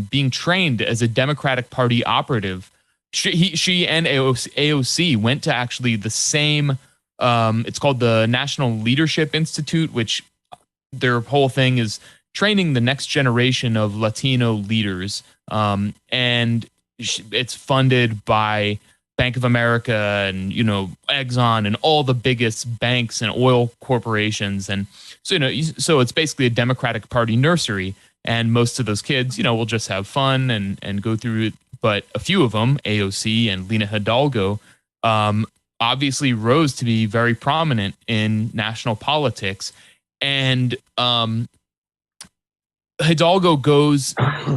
being trained as a Democratic Party operative. She and AOC went to actually the same, it's called the National Leadership Institute, which their whole thing is training the next generation of Latino leaders. And it's funded by Bank of America and, Exxon and all the biggest banks and oil corporations. And so, so it's basically a Democratic Party nursery. And most of those kids, will just have fun and go through it. But a few of them, AOC and Lina Hidalgo, obviously rose to be very prominent in national politics. And Hidalgo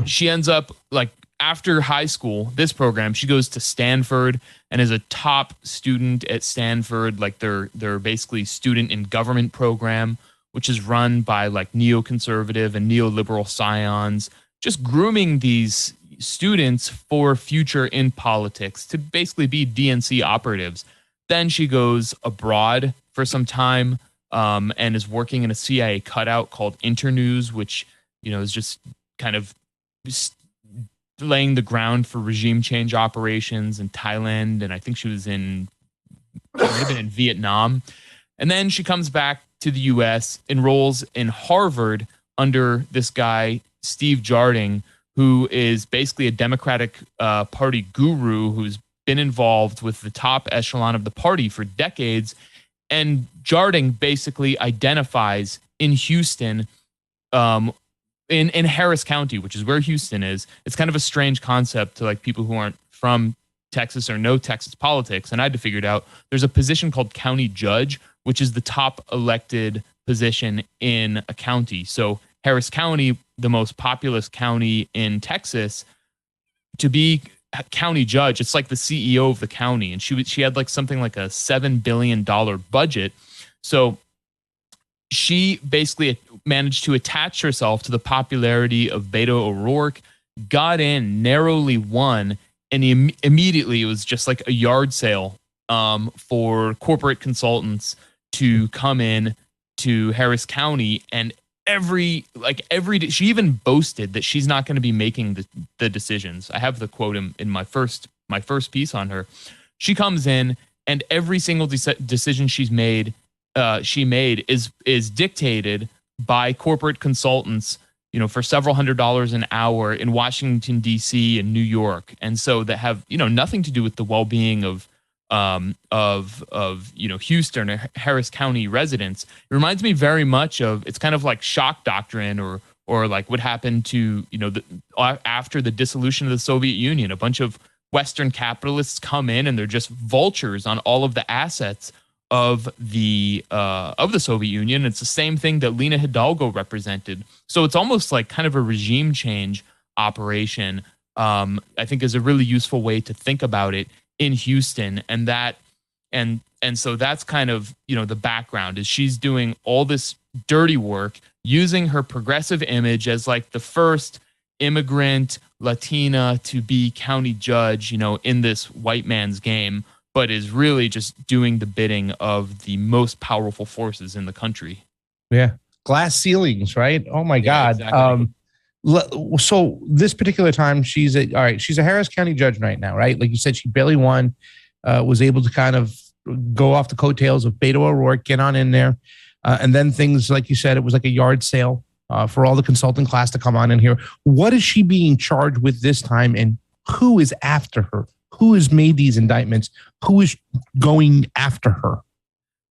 she ends up like after high school, this program, she goes to Stanford and is a top student at Stanford, like their basically student in government program, which is run by like neoconservative and neoliberal scions, just grooming these students for future in politics to basically be DNC operatives. Then she goes abroad for some time and is working in a CIA cutout called Internews, which, is just kind of laying the ground for regime change operations in Thailand. And I think she might have been in Vietnam. And then she comes back to the US, enrolls in Harvard under this guy, Steve Jarding, who is basically a Democratic Party guru who's been involved with the top echelon of the party for decades. And Jarding basically identifies in Houston, in Harris County, which is where Houston is. It's kind of a strange concept to like people who aren't from Texas or know Texas politics. And I had to figure it out. There's a position called county judge, which is the top elected position in a county. So Harris County, the most populous county in Texas, to be a county judge, it's like the CEO of the county. And she had like something like a $7 billion budget. So she basically managed to attach herself to the popularity of Beto O'Rourke, got in, narrowly won, and immediately it was just like a yard sale for corporate consultants to come in to Harris County. And every day, she even boasted that she's not going to be making the decisions. I have the quote in my first piece on her. She comes in and every single decision she made is dictated by corporate consultants, for several $100s an hour in Washington, D.C. and New York. And so that have, nothing to do with the well-being of Houston or Harris County residents. It reminds me very much of, it's kind of like shock doctrine or like what happened to, after the dissolution of the Soviet Union. A bunch of Western capitalists come in and they're just vultures on all of the assets of the Soviet Union. It's the same thing that Lina Hidalgo represented. So it's almost like kind of a regime change operation. I think is a really useful way to think about it in Houston. And so that's kind of, the background is she's doing all this dirty work using her progressive image as like the first immigrant Latina to be county judge, in this white man's game, but is really just doing the bidding of the most powerful forces in the country. Yeah. Glass ceilings, right? Oh my God. Exactly. So this particular time, she's a Harris County judge right now, right? Like you said, she barely won, was able to kind of go off the coattails of Beto O'Rourke, get on in there. And then things, like you said, it was like a yard sale for all the consulting class to come on in here. What is she being charged with this time, and who is after her? Who has made these indictments? Who is going after her?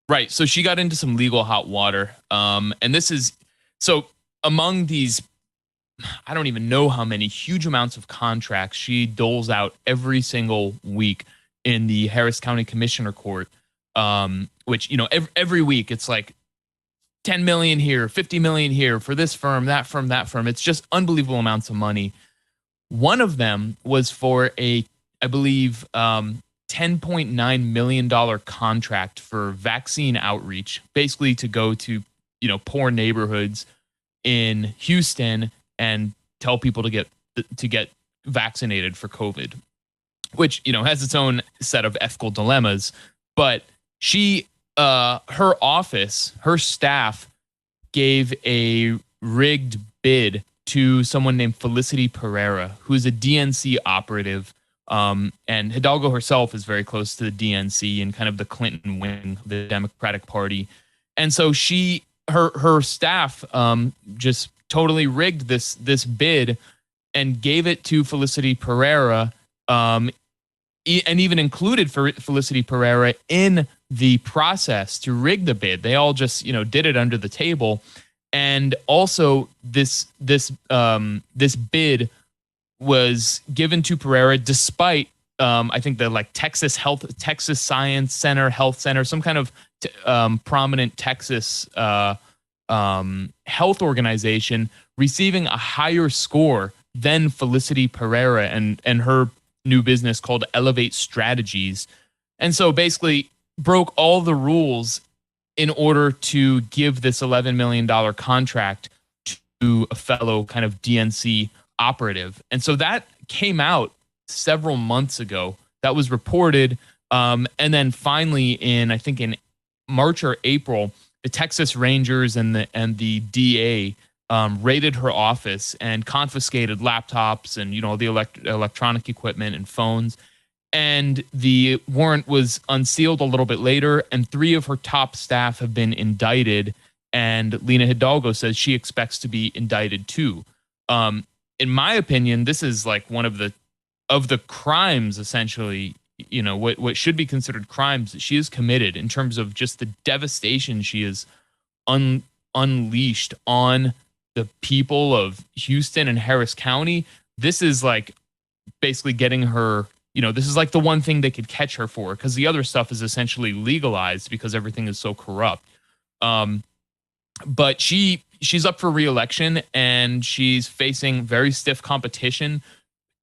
Right. So she got into some legal hot water. And this is, so among these, I don't even know how many huge amounts of contracts she doles out every single week in the Harris County Commissioner Court, which, every week it's like 10 million here, 50 million here for this firm, that firm, that firm. It's just unbelievable amounts of money. One of them was for I believe, $10.9 million contract for vaccine outreach, basically to go to, poor neighborhoods in Houston and tell people to get vaccinated for COVID, which, has its own set of ethical dilemmas. But she, her office, her staff gave a rigged bid to someone named Felicity Pereira, who's a DNC operative. And Hidalgo herself is very close to the DNC and kind of the Clinton wing of the Democratic Party. And so her staff just totally rigged this bid and gave it to Felicity Pereira, and even included Felicity Pereira in the process to rig the bid. They all just, did it under the table. And also this bid was given to Pereira despite I think the Texas Science Center, Health Center, some kind of prominent Texas health organization receiving a higher score than Felicity Pereira and her new business called Elevate Strategies. And so basically broke all the rules in order to give this $11 million contract to a fellow kind of DNC operative. And so that came out several months ago. That was reported. And then finally I think in March or April, the Texas Rangers and the DA raided her office and confiscated laptops and, the electronic equipment and phones. And the warrant was unsealed a little bit later, and 3 of her top staff have been indicted. And Lena Hidalgo says she expects to be indicted too. In my opinion, this is like one of the crimes, essentially, what should be considered crimes that she has committed in terms of just the devastation she has unleashed on the people of Houston and Harris County. This is like basically getting her, this is like the one thing they could catch her for, because the other stuff is essentially legalized because everything is so corrupt. But she's up for re-election, and she's facing very stiff competition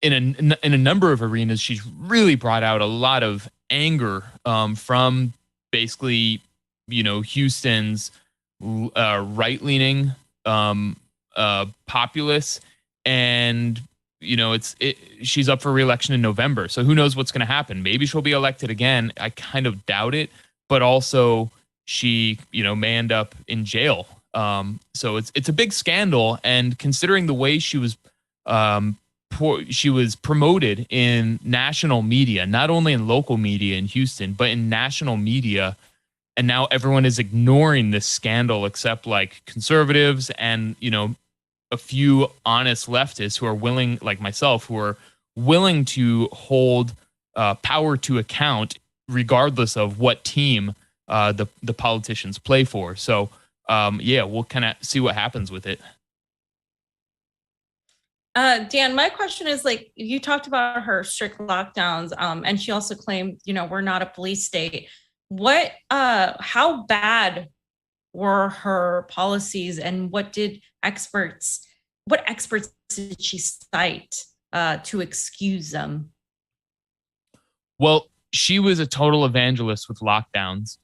in a number of arenas. She's really brought out a lot of anger from basically, Houston's right-leaning populace, and she's up for re-election in November. So who knows what's going to happen? Maybe she'll be elected again. I kind of doubt it, but also she, may end up in jail. So it's a big scandal, and considering the way she was promoted in national media, not only in local media in Houston, but in national media, and now everyone is ignoring this scandal except like conservatives and a few honest leftists who are willing, like myself, who are willing to hold power to account regardless of what team the politicians play for. So we'll kind of see what happens with it. Dan, my question is, you talked about her strict lockdowns, and she also claimed, we're not a police state. How bad were her policies, and what experts did she cite to excuse them? Well, she was a total evangelist with lockdowns.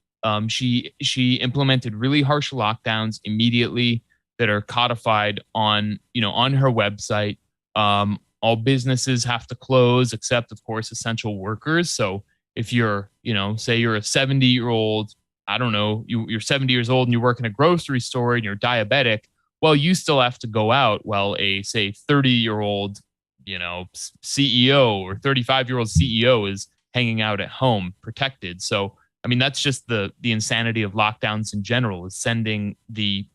She implemented really harsh lockdowns immediately that are codified on her website. All businesses have to close except, of course, essential workers. So if you're, say you're a 70-year-old, I don't know, you're 70 years old and you work in a grocery store and you're diabetic, well, you still have to go out. Well, a say 30-year-old, CEO or 35-year-old CEO is hanging out at home protected. So, I mean, that's just the insanity of lockdowns in general, is sending the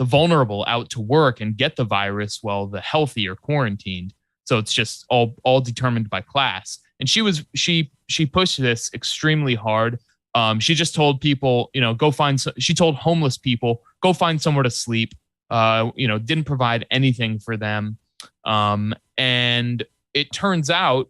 vulnerable out to work and get the virus while the healthy are quarantined. So it's just all determined by class. And she pushed this extremely hard. She just told people, she told homeless people, go find somewhere to sleep. Didn't provide anything for them. And it turns out,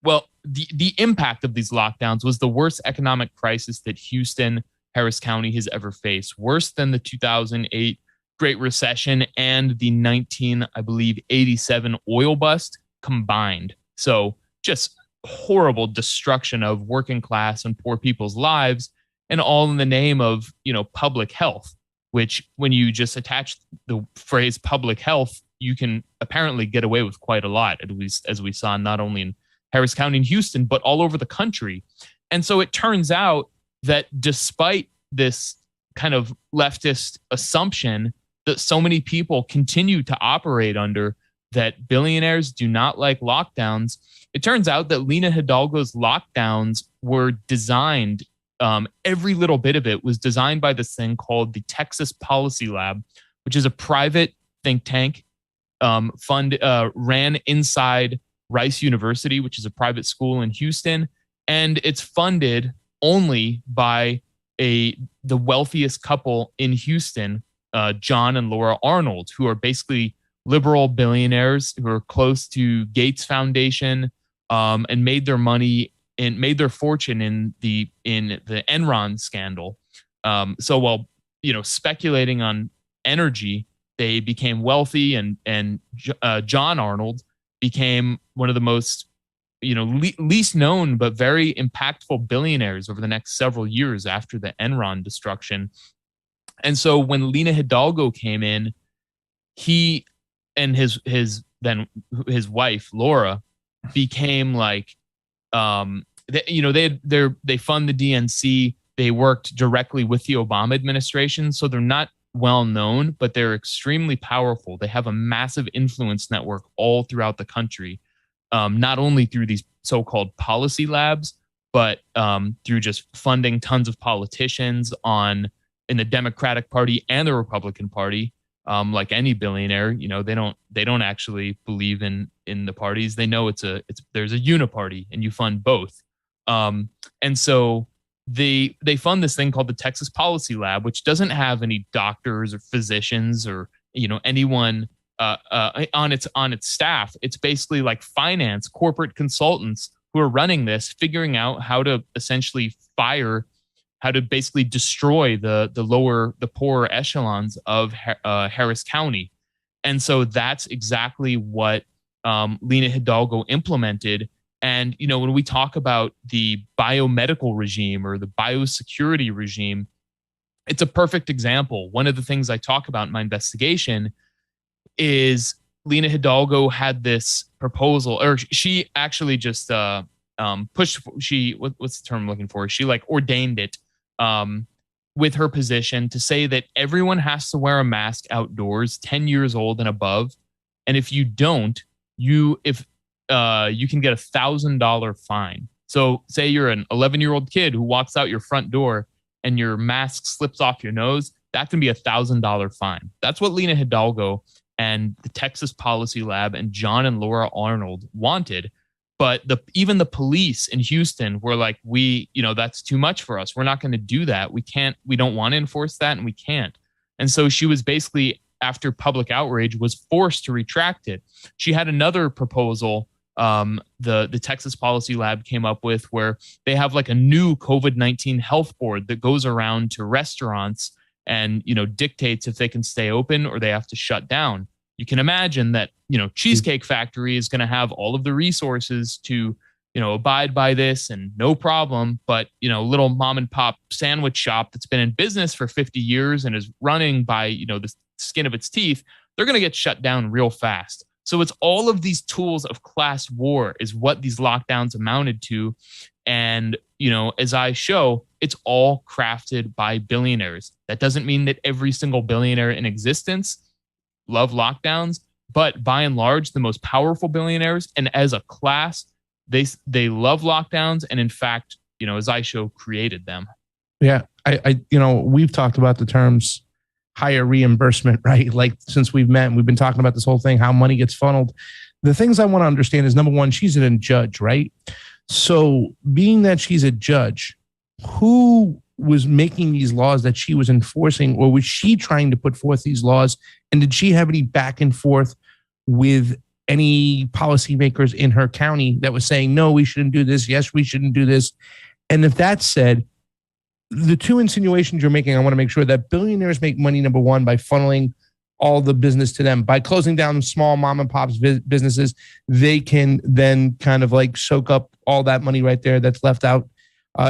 well, the impact of these lockdowns was the worst economic crisis that Houston, Harris County has ever faced, worse than the 2008 Great Recession and the 1987 oil bust combined. So just horrible destruction of working class and poor people's lives, and all in the name of, public health, which when you just attach the phrase public health, you can apparently get away with quite a lot, at least as we saw not only in Harris County and Houston, but all over the country. And so it turns out that despite this kind of leftist assumption that so many people continue to operate under, that billionaires do not like lockdowns, it turns out that Lina Hidalgo's lockdowns were designed, every little bit of it was designed by this thing called the Texas Policy Lab, which is a private think tank ran inside Rice University, which is a private school in Houston. And it's funded only by the wealthiest couple in Houston, John and Laura Arnold, who are basically liberal billionaires who are close to Gates Foundation, and made their money and made their fortune in the Enron scandal. So while speculating on energy, they became wealthy, and John Arnold became one of the most least known but very impactful billionaires over the next several years after the Enron destruction. And so when Lina Hidalgo came in, he and his wife Laura became like, they fund the DNC. They worked directly with the Obama administration, so they're not well known, but they're extremely powerful. They have a massive influence network all throughout the country, not only through these so-called policy labs, but through just funding tons of politicians in the Democratic Party and the Republican Party. Like any billionaire, they don't actually believe in the parties. They know there's a uniparty, and you fund both. And so they fund this thing called the Texas Policy Lab, which doesn't have any doctors or physicians or anyone on its staff. It's basically like finance corporate consultants who are running this, figuring out how to essentially how to basically destroy the poorer echelons of Harris County. And so that's exactly what Lina Hidalgo implemented. And, when we talk about the biomedical regime or the biosecurity regime, it's a perfect example. One of the things I talk about in my investigation is Lina Hidalgo had this proposal, or she actually just pushed, what's the term I'm looking for? She ordained it with her position to say that everyone has to wear a mask outdoors, 10 years old and above. And if you don't, you can get $1,000 fine. So say you're an 11-year-old kid who walks out your front door and your mask slips off your nose, that can be $1,000 fine. That's what Lina Hidalgo and the Texas Policy Lab and John and Laura Arnold wanted. But even the police in Houston were like, that's too much for us. We're not going to do that. We don't want to enforce that, and we can't. And so she was basically, after public outrage, was forced to retract it. She had another proposal, the Texas Policy Lab came up with, where they have a new COVID-19 health board that goes around to restaurants and, dictates if they can stay open or they have to shut down. You can imagine that, Cheesecake Factory is going to have all of the resources to, abide by this and no problem. But, little mom and pop sandwich shop that's been in business for 50 years and is running by, the skin of its teeth, they're going to get shut down real fast. So it's all of these tools of class war is what these lockdowns amounted to. And, as I show, it's all crafted by billionaires. That doesn't mean that every single billionaire in existence love lockdowns, but by and large, the most powerful billionaires and as a class, they love lockdowns. And in fact, as I show, created them. Yeah. We've talked about the terms higher reimbursement, right? Like since we've met and we've been talking about this whole thing, how money gets funneled. The things I want to understand is, number one, she's a judge, right? So being that she's a judge, who was making these laws that she was enforcing, or was she trying to put forth these laws? And did she have any back and forth with any policymakers in her county that was saying, no, we shouldn't do this. Yes, we shouldn't do this. And if that's said, the two insinuations you're making, I want to make sure that billionaires make money, number one, by funneling all the business to them. By closing down small mom and pops businesses, they can then kind of like soak up all that money right there that's left out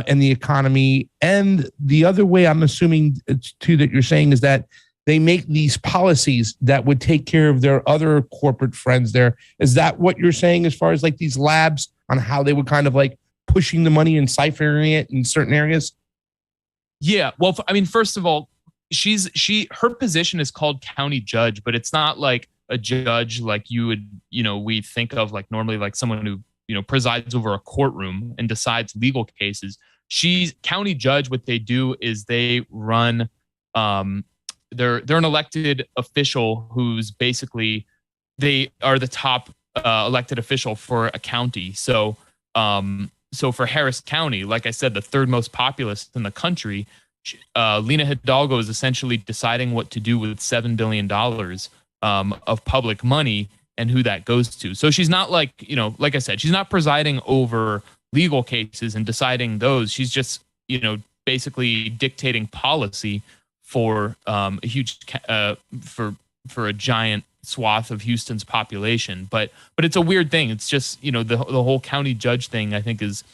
in the economy. And the other way I'm assuming too that you're saying is that they make these policies that would take care of their other corporate friends there. Is that what you're saying as far as like these labs on how they would kind of like pushing the money and ciphering it in certain areas? Yeah. Well, I mean, first of all, her position is called county judge, but it's not like a judge like you would, we think of like normally like someone who, presides over a courtroom and decides legal cases. She's county judge. What they do is they run, they're an elected official who's basically, they are the top elected official for a county. So for Harris County, like I said, the third most populous in the country, Lena Hidalgo is essentially deciding what to do with $7 billion of public money and who that goes to. So she's not like, like I said, she's not presiding over legal cases and deciding those. She's just, basically dictating policy for a huge, for a giant swath of Houston's population. But it's a weird thing. It's just, the whole county judge thing, I think, is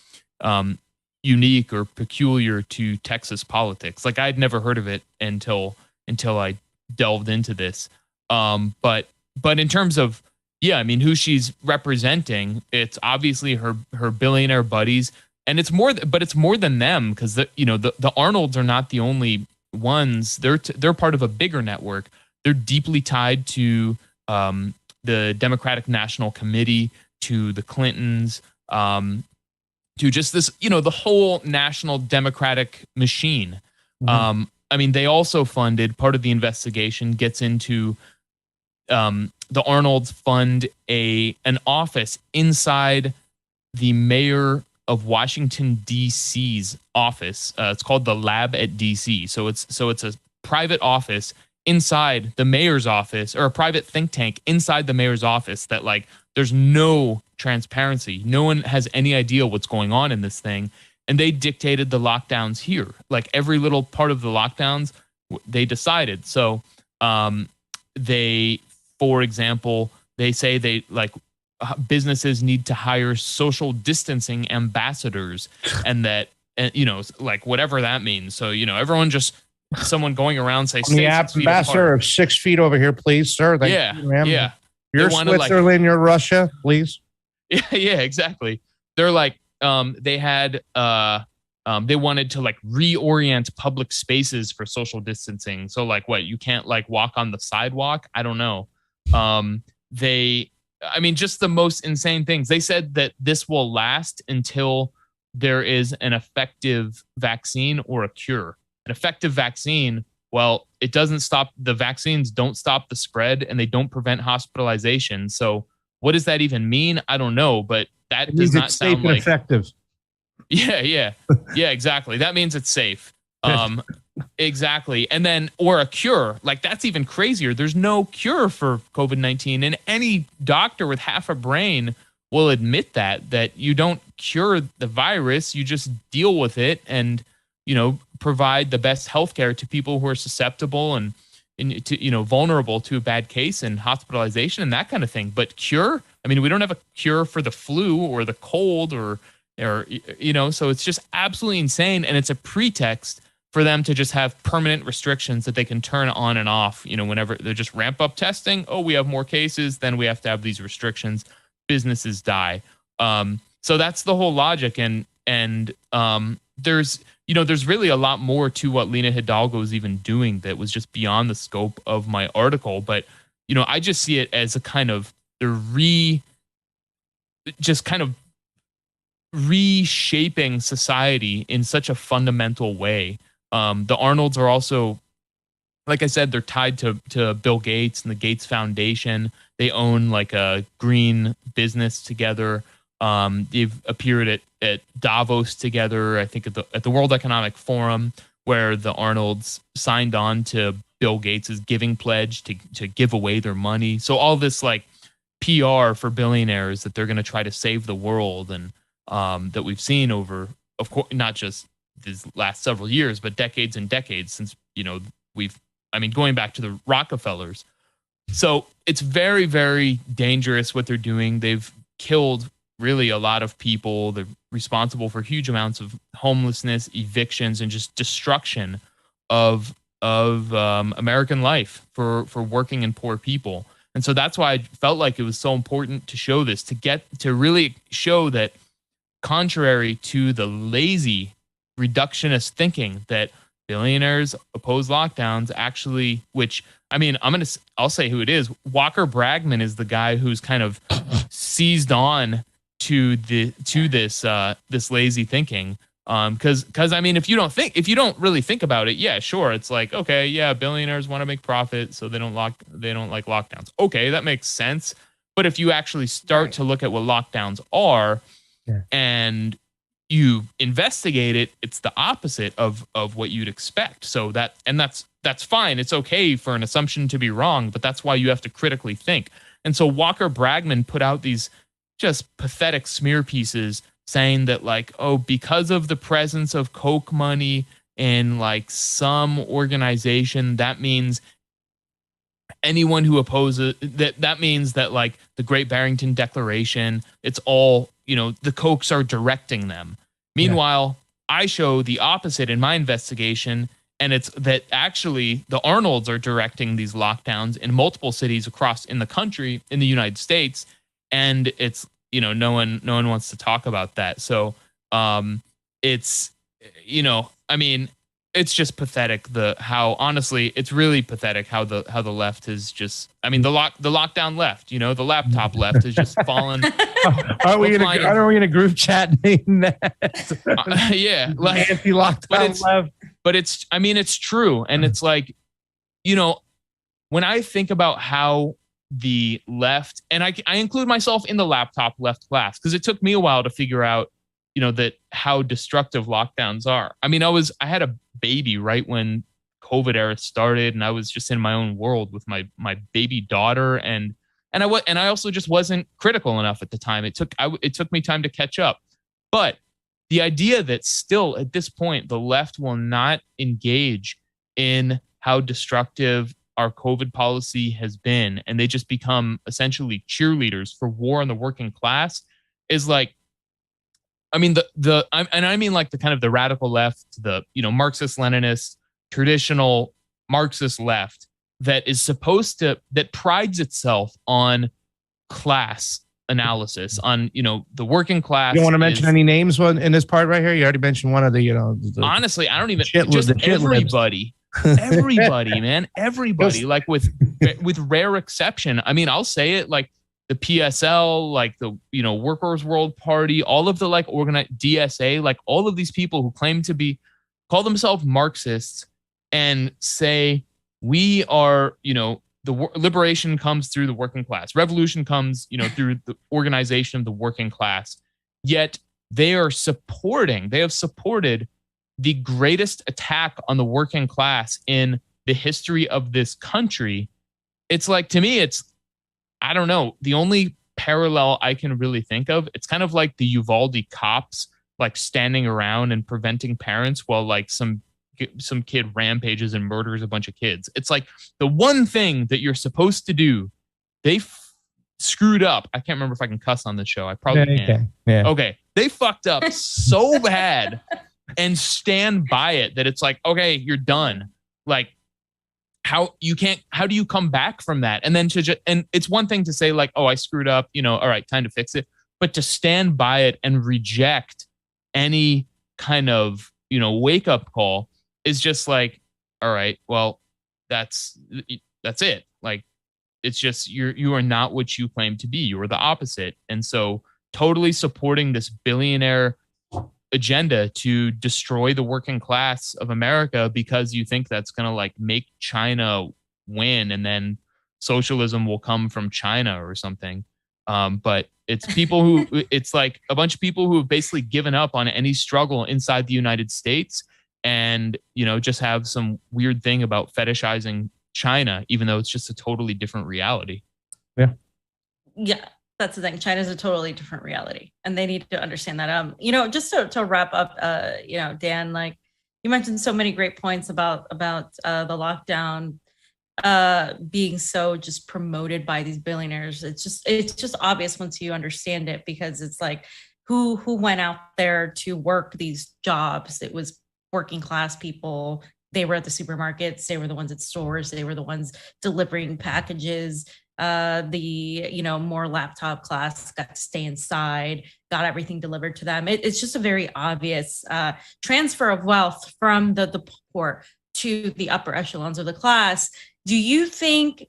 unique or peculiar to Texas politics. Like I'd never heard of it until I delved into this. But in terms of, who she's representing, it's obviously her billionaire buddies, and it's more than them, because the Arnolds are not the only ones. They're part of a bigger network. They're deeply tied to the Democratic National Committee, to the Clintons, to just this, the whole national Democratic machine. Mm-hmm. They also funded, part of the investigation gets into the Arnolds fund an office inside the mayor of Washington, D.C.'s office. It's called the Lab at D.C. So it's a private office inside the mayor's office, or a private think tank inside the mayor's office, that like there's no transparency. No one has any idea what's going on in this thing. And they dictated the lockdowns here. Like every little part of the lockdowns, they decided. So for example, they say businesses need to hire social distancing ambassadors, and that, like whatever that means. So, everyone just, someone going around say, the ambassador of 6 feet over here, please, sir. Yeah. You're Switzerland, you're Russia, please. Yeah, exactly. They're like, they wanted to like reorient public spaces for social distancing. So like what, you can't like walk on the sidewalk? I don't know. Just the most insane things. They said that this will last until there is an effective vaccine or a cure. An effective vaccine, well, it doesn't stop, the vaccines don't stop the spread, and they don't prevent hospitalization. So what does that even mean? I don't know, but that does not sound like effective. Yeah, exactly. That means it's safe. Exactly. And then, or a cure, like that's even crazier. There's no cure for COVID-19, and any doctor with half a brain will admit that you don't cure the virus. You just deal with it and, provide the best healthcare to people who are susceptible and to, vulnerable to a bad case and hospitalization and that kind of thing. But cure, we don't have a cure for the flu or the cold or, so it's just absolutely insane. And it's a pretext for them to just have permanent restrictions that they can turn on and off, whenever they just ramp up testing. Oh, we have more cases, then we have to have these restrictions. Businesses die. So that's the whole logic. And And there's really a lot more to what Lena Hidalgo is even doing that was just beyond the scope of my article. But, I just see it as a kind of reshaping society in such a fundamental way. The Arnolds are also, like I said, they're tied to Bill Gates and the Gates Foundation. They own like a green business together. They've appeared at Davos together, I think at the World Economic Forum, where the Arnolds signed on to Bill Gates's giving pledge to give away their money. So all this like PR for billionaires that they're going to try to save the world, and that we've seen over, of course, not just these last several years, but decades and decades since, going back to the Rockefellers. So it's very, very dangerous what they're doing. They've killed really a lot of people. They're responsible for huge amounts of homelessness, evictions, and just destruction of American life for working and poor people. And so that's why I felt like it was so important to show this, to really show that, contrary to the lazy reductionist thinking that billionaires oppose lockdowns, actually, which, I'll say who it is. Walker Bragman is the guy who's kind of seized on to this lazy thinking. Because if you don't really think about it, yeah, sure, it's like, okay, yeah, billionaires want to make profit, so they don't like lockdowns. Okay, that makes sense. But if you actually start to look at what lockdowns are, and you investigate it, it's the opposite of what you'd expect. So that's fine. It's okay for an assumption to be wrong, but that's why you have to critically think. And so Walker Bragman put out these just pathetic smear pieces saying that, like, oh, because of the presence of Koch money in like some organization, that means anyone who opposes that means that, like, the Great Barrington Declaration, it's all, the Kochs are directing them. Meanwhile, I show the opposite in my investigation, and it's that actually the Arnolds are directing these lockdowns in multiple cities in the country, in the United States, and it's, no one wants to talk about that. So it's, it's just pathetic honestly it's really pathetic how the left has just, the lockdown left, the laptop left has just fallen. Are we in a group chat name that? Yeah, like anti-lockdown left. But it's true. And it's like, when I think about how the left, and I include myself in the laptop left class, because it took me a while to figure out, that how destructive lockdowns are. I had a baby right when COVID era started, and I was just in my own world with my baby daughter, and I also just wasn't critical enough at the time. It took me time to catch up. But the idea that still at this point the left will not engage in how destructive our COVID policy has been, and they just become essentially cheerleaders for war on the working class, is like, the kind of the radical left, the Marxist Leninist, traditional Marxist left that prides itself on class analysis, on the working class. You don't want to mention any names in this part right here? You already mentioned one of the honestly, I don't even everybody. Everybody, man, everybody, like with rare exception. I'll say it, like the PSL, like the Workers' World Party, all of the like organized DSA, like all of these people who claim to call themselves Marxists and say we are, liberation comes through the working class, revolution comes, through the organization of the working class. Yet they have supported the greatest attack on the working class in the history of this country. It's like, to me, I don't know. The only parallel I can really think of, it's kind of like the Uvalde cops, like standing around and preventing parents while like some kid rampages and murders a bunch of kids. It's like the one thing that you're supposed to do, they screwed up. I can't remember if I can cuss on this show. I probably can. Yeah. Okay. They fucked up so bad and stand by it that it's like, okay, you're done. Like, how do you come back from that? And then and it's one thing to say like, oh, I screwed up, all right, time to fix it. But to stand by it and reject any kind of, wake up call is just like, all right, well, that's it. Like, it's just, you are not what you claim to be. You are the opposite. And so totally supporting this billionaire agenda to destroy the working class of America because you think that's going to like make China win and then socialism will come from China or something. But it's people who, it's like a bunch of people who have basically given up on any struggle inside the United States and, just have some weird thing about fetishizing China, even though it's just a totally different reality. Yeah. Yeah. That's the thing. China's a totally different reality, and they need to understand that. Just to wrap up, Dan, like you mentioned so many great points about the lockdown being so just promoted by these billionaires. It's just obvious once you understand it, because it's like who went out there to work these jobs. It was working class people. They were at the supermarkets. They were the ones at stores. They were the ones delivering packages. The more laptop class got to stay inside, got everything delivered to them. It's just a very obvious transfer of wealth from the poor to the upper echelons of the class. Do you think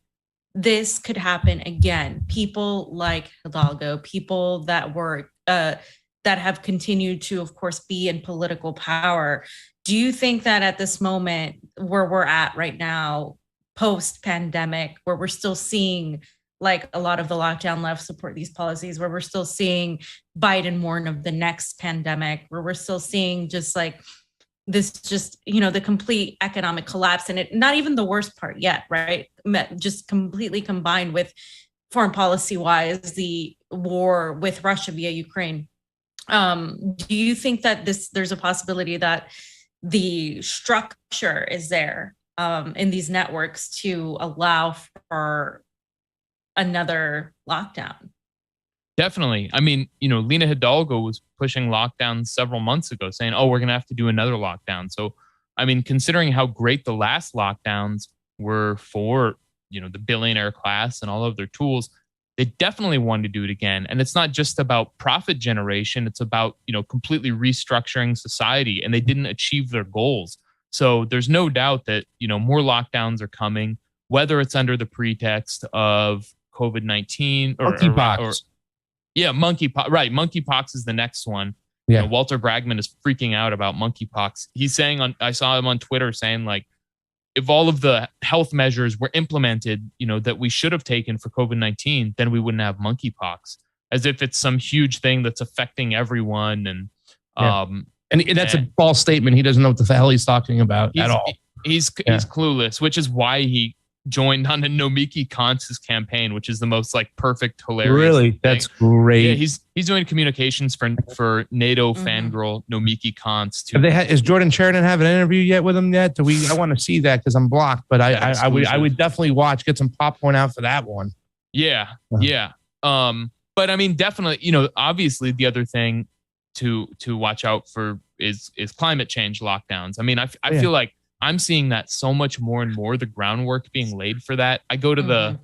this could happen again? People like Hidalgo, people that were that have continued to, of course, be in political power. Do you think that at this moment where we're at right now, post-pandemic, where we're still seeing like a lot of the lockdown left support these policies, where we're still seeing Biden warn of the next pandemic, where we're still seeing just like this, the complete economic collapse, and it not even the worst part yet, right? Just completely combined with foreign policy wise, the war with Russia via Ukraine. Do you think that there's a possibility that the structure is there in these networks to allow for another lockdown? Definitely. I mean, Lena Hidalgo was pushing lockdowns several months ago, saying, oh, we're going to have to do another lockdown. So, I mean, considering how great the last lockdowns were for, the billionaire class and all of their tools, they definitely wanted to do it again. And it's not just about profit generation. It's about, completely restructuring society, and they didn't achieve their goals. So there's no doubt that, more lockdowns are coming, whether it's under the pretext of COVID-19 or monkeypox. Monkeypox. Right. Monkeypox is the next one. Yeah. Walter Bragman is freaking out about monkeypox. He's saying I saw him on Twitter saying like, if all of the health measures were implemented, that we should have taken for COVID-19, then we wouldn't have monkeypox, as if it's some huge thing that's affecting everyone. And, and that's a false statement. He doesn't know what the hell he's talking about at all. He's clueless, which is why he joined on the Nomiki Kontz's campaign, which is the most like perfect, hilarious. Really? thing. That's great. Yeah, he's doing communications for NATO fangirl Nomiki Kontz too. Is Jordan Sheridan have an interview yet with him yet? I want to see that because I'm blocked, but I would definitely get some popcorn out for that one. Yeah. But I mean, definitely, obviously the other thing to watch out for is climate change lockdowns. I mean, I feel like I'm seeing that so much more and more, the groundwork being laid for that. I go to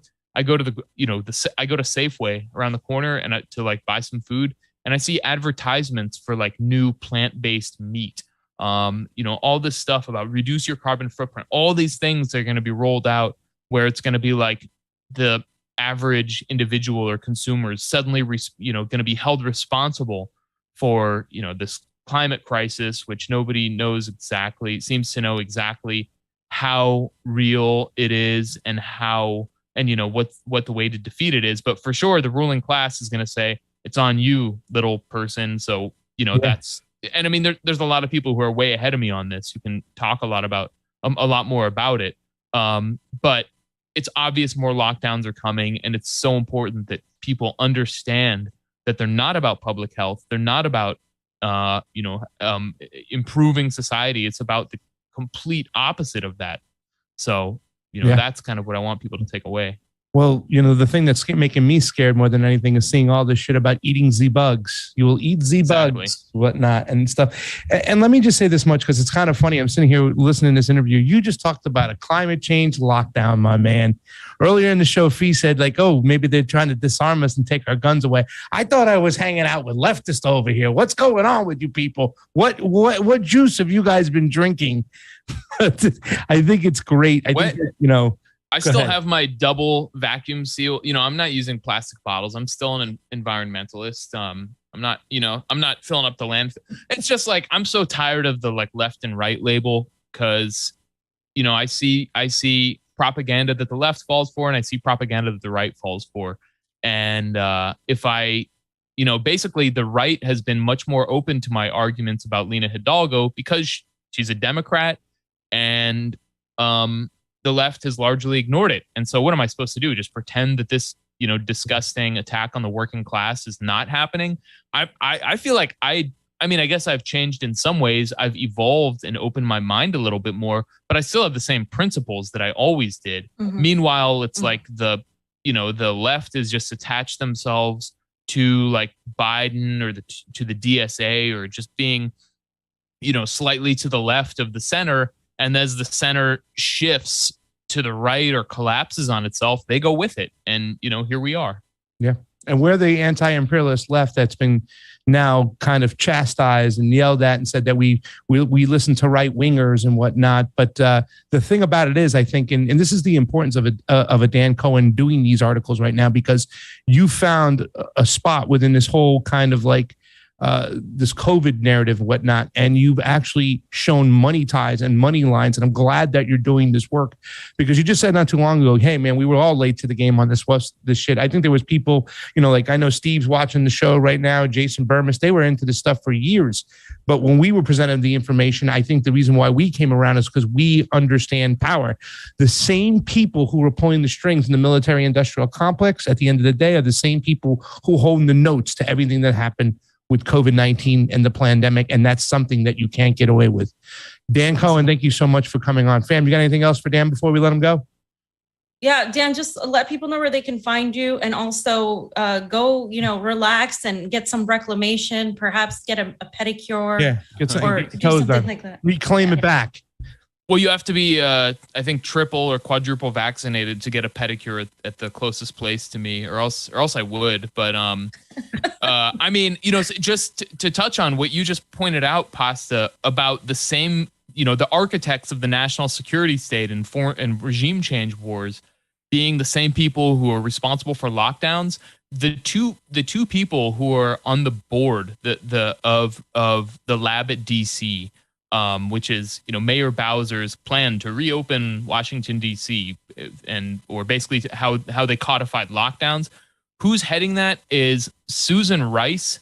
Safeway around the corner and to like buy some food, and I see advertisements for like new plant-based meat. All this stuff about reduce your carbon footprint. All these things are going to be rolled out where it's going to be like the average individual or consumer is suddenly, going to be held responsible for, this climate crisis, which nobody seems to know exactly how real it is and what the way to defeat it is. But for sure, the ruling class is going to say it's on you, little person. So, that's, and I mean, there's a lot of people who are way ahead of me on this who can talk a lot more about it. But it's obvious more lockdowns are coming, and it's so important that people understand that they're not about public health. They're not about improving society. It's about the complete opposite of that. So, that's kind of what I want people to take away. Well, the thing that's making me scared more than anything is seeing all this shit about eating Z bugs. You will eat Z bugs, whatnot, and stuff. And let me just say this much, because it's kind of funny. I'm sitting here listening to this interview. You just talked about a climate change lockdown, my man. Earlier in the show, Fee said, like, oh, maybe they're trying to disarm us and take our guns away. I thought I was hanging out with leftists over here. What's going on with you people? What juice have you guys been drinking? I think it's great. I think, I still have my double vacuum seal. I'm not using plastic bottles. I'm still an environmentalist. I'm not filling up the landfill. It's just like, I'm so tired of the like left and right label, because, I see propaganda that the left falls for, and I see propaganda that the right falls for. And basically the right has been much more open to my arguments about Lena Hidalgo because she's a Democrat, and the left has largely ignored it. And so what am I supposed to do? Just pretend that this, disgusting attack on the working class is not happening? I feel like I guess I've changed in some ways. I've evolved and opened my mind a little bit more, but I still have the same principles that I always did. Mm-hmm. Meanwhile, it's like the left has just attached themselves to like Biden or to the DSA, or just being, slightly to the left of the center. And as the center shifts to the right or collapses on itself, they go with it. And, here we are. Yeah. And we're the anti-imperialist left that's been now kind of chastised and yelled at and said that we listen to right wingers and whatnot. But the thing about it is, I think, and this is the importance of a Dan Cohen doing these articles right now, because you found a spot within this whole kind of like this COVID narrative and whatnot, and you've actually shown money ties and money lines. And I'm glad that you're doing this work, because you just said not too long ago, hey man, we were all late to the game on this shit. I think there was people, like I know Steve's watching the show right now, Jason Burmis, they were into this stuff for years. But when we were presented the information, I think the reason why we came around is because we understand power. The same people who were pulling the strings in the military industrial complex at the end of the day are the same people who hold the notes to everything that happened with COVID-19 and the pandemic. And that's something that you can't get away with. Dan Cohen, thank you so much for coming on. Fam, you got anything else for Dan before we let him go? Yeah, Dan, just let people know where they can find you, and also go, relax and get some reclamation, perhaps get a pedicure. Yeah, get something like that. Reclaim it back. Well, you have to be, I think, triple or quadruple vaccinated to get a pedicure at the closest place to me, or else I would. But just to touch on what you just pointed out, Pasta, about the same, the architects of the national security state and regime change wars being the same people who are responsible for lockdowns. The two people who are on the board of the lab at DC. Which is, Mayor Bowser's plan to reopen Washington, D.C. or basically how they codified lockdowns. Who's heading that is Susan Rice,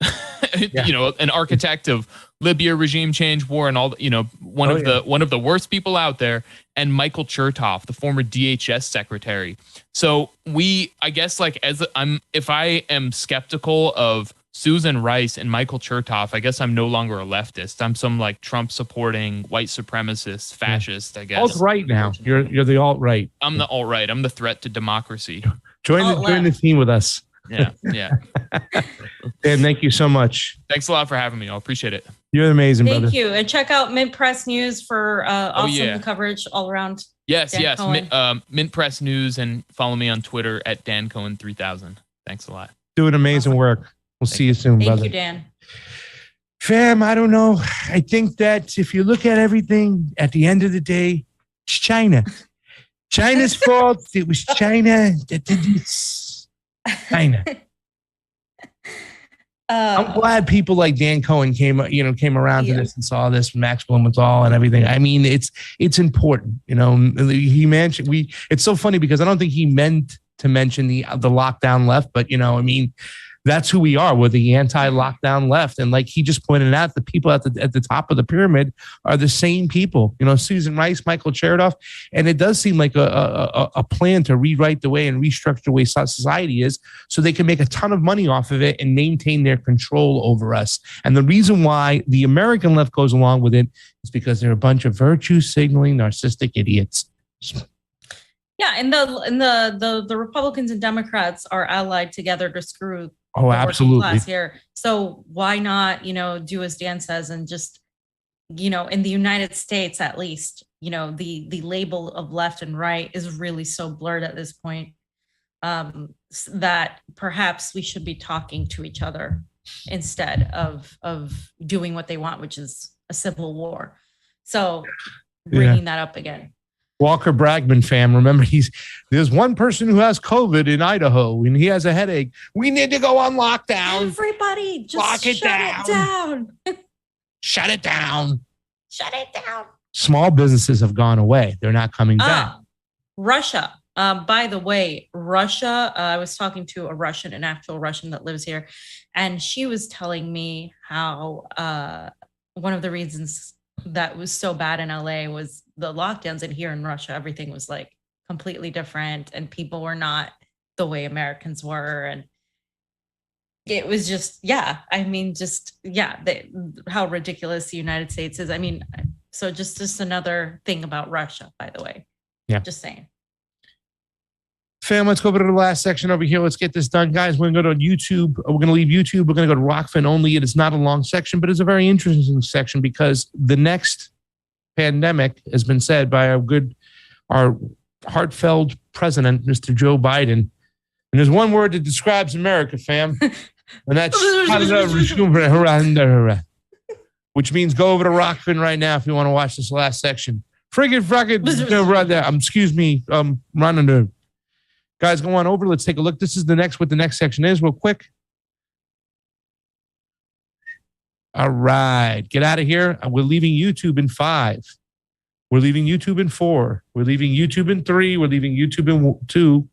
an architect of Libya regime change war and all, one of the worst people out there, and Michael Chertoff, the former DHS secretary. So if I am skeptical of Susan Rice and Michael Chertoff, I guess I'm no longer a leftist. I'm some like Trump supporting white supremacist fascist, I guess. Alt-right now. You're the alt-right. I'm the alt-right. I'm the threat to democracy. Join the team with us. Yeah. Dan, thank you so much. Thanks a lot for having me. I appreciate it. You're amazing, brother. Thank you. And check out Mint Press News for awesome coverage all around. Yes. Mint Press News, and follow me on Twitter at Dan Cohen 3000. Thanks a lot. Doing amazing work. We'll see you soon, brother. Thank you, Dan. Fam, I don't know. I think that if you look at everything, at the end of the day, it's China. China's fault. It was China that did this. China. I'm glad people like Dan Cohen came around to this and saw this, Max Blumenthal and everything. I mean, it's important. He mentioned it's so funny because I don't think he meant to mention the lockdown left, but that's who we are. We're the anti-lockdown left. And like he just pointed out, the people at the top of the pyramid are the same people, Susan Rice, Michael Chertoff. And it does seem like a plan to rewrite the way and restructure the way society is so they can make a ton of money off of it and maintain their control over us. And the reason why the American left goes along with it is because they're a bunch of virtue signaling narcissistic idiots. Yeah, and the Republicans and Democrats are allied together to screw Oh, the working absolutely. class here. So why not, do as Dan says and just, in the United States at least, the label of left and right is really so blurred at this point, that perhaps we should be talking to each other instead of doing what they want, which is a civil war. So bringing that up again. Walker Bragman fam, remember there's one person who has COVID in Idaho and he has a headache. We need to go on lockdown. Everybody just Lock it shut it down. Shut it down. Shut it down. Small businesses have gone away. They're not coming back. Russia. By the way, Russia, I was talking to an actual Russian that lives here, and she was telling me how one of the reasons that was so bad in LA was the lockdowns, and here in Russia, everything was like completely different and people were not the way Americans were. And it was just, how ridiculous the United States is. I mean, so just another thing about Russia, by the way. Yeah. Just saying. Fam, let's go over to the last section over here. Let's get this done, guys. We're going to go to YouTube. We're going to leave YouTube. We're going to go to Rokfin only. It is not a long section, but it's a very interesting section because the next pandemic has been said by our heartfelt president, Mr. Joe Biden. And there's one word that describes America, fam. And that's which means go over to Rokfin right now if you want to watch this last section. Excuse me, running. Guys, go on over. Let's take a look. This is what the next section is real quick. All right. Get out of here. We're leaving YouTube in 5. We're leaving YouTube in 4. We're leaving YouTube in 3. We're leaving YouTube in 2.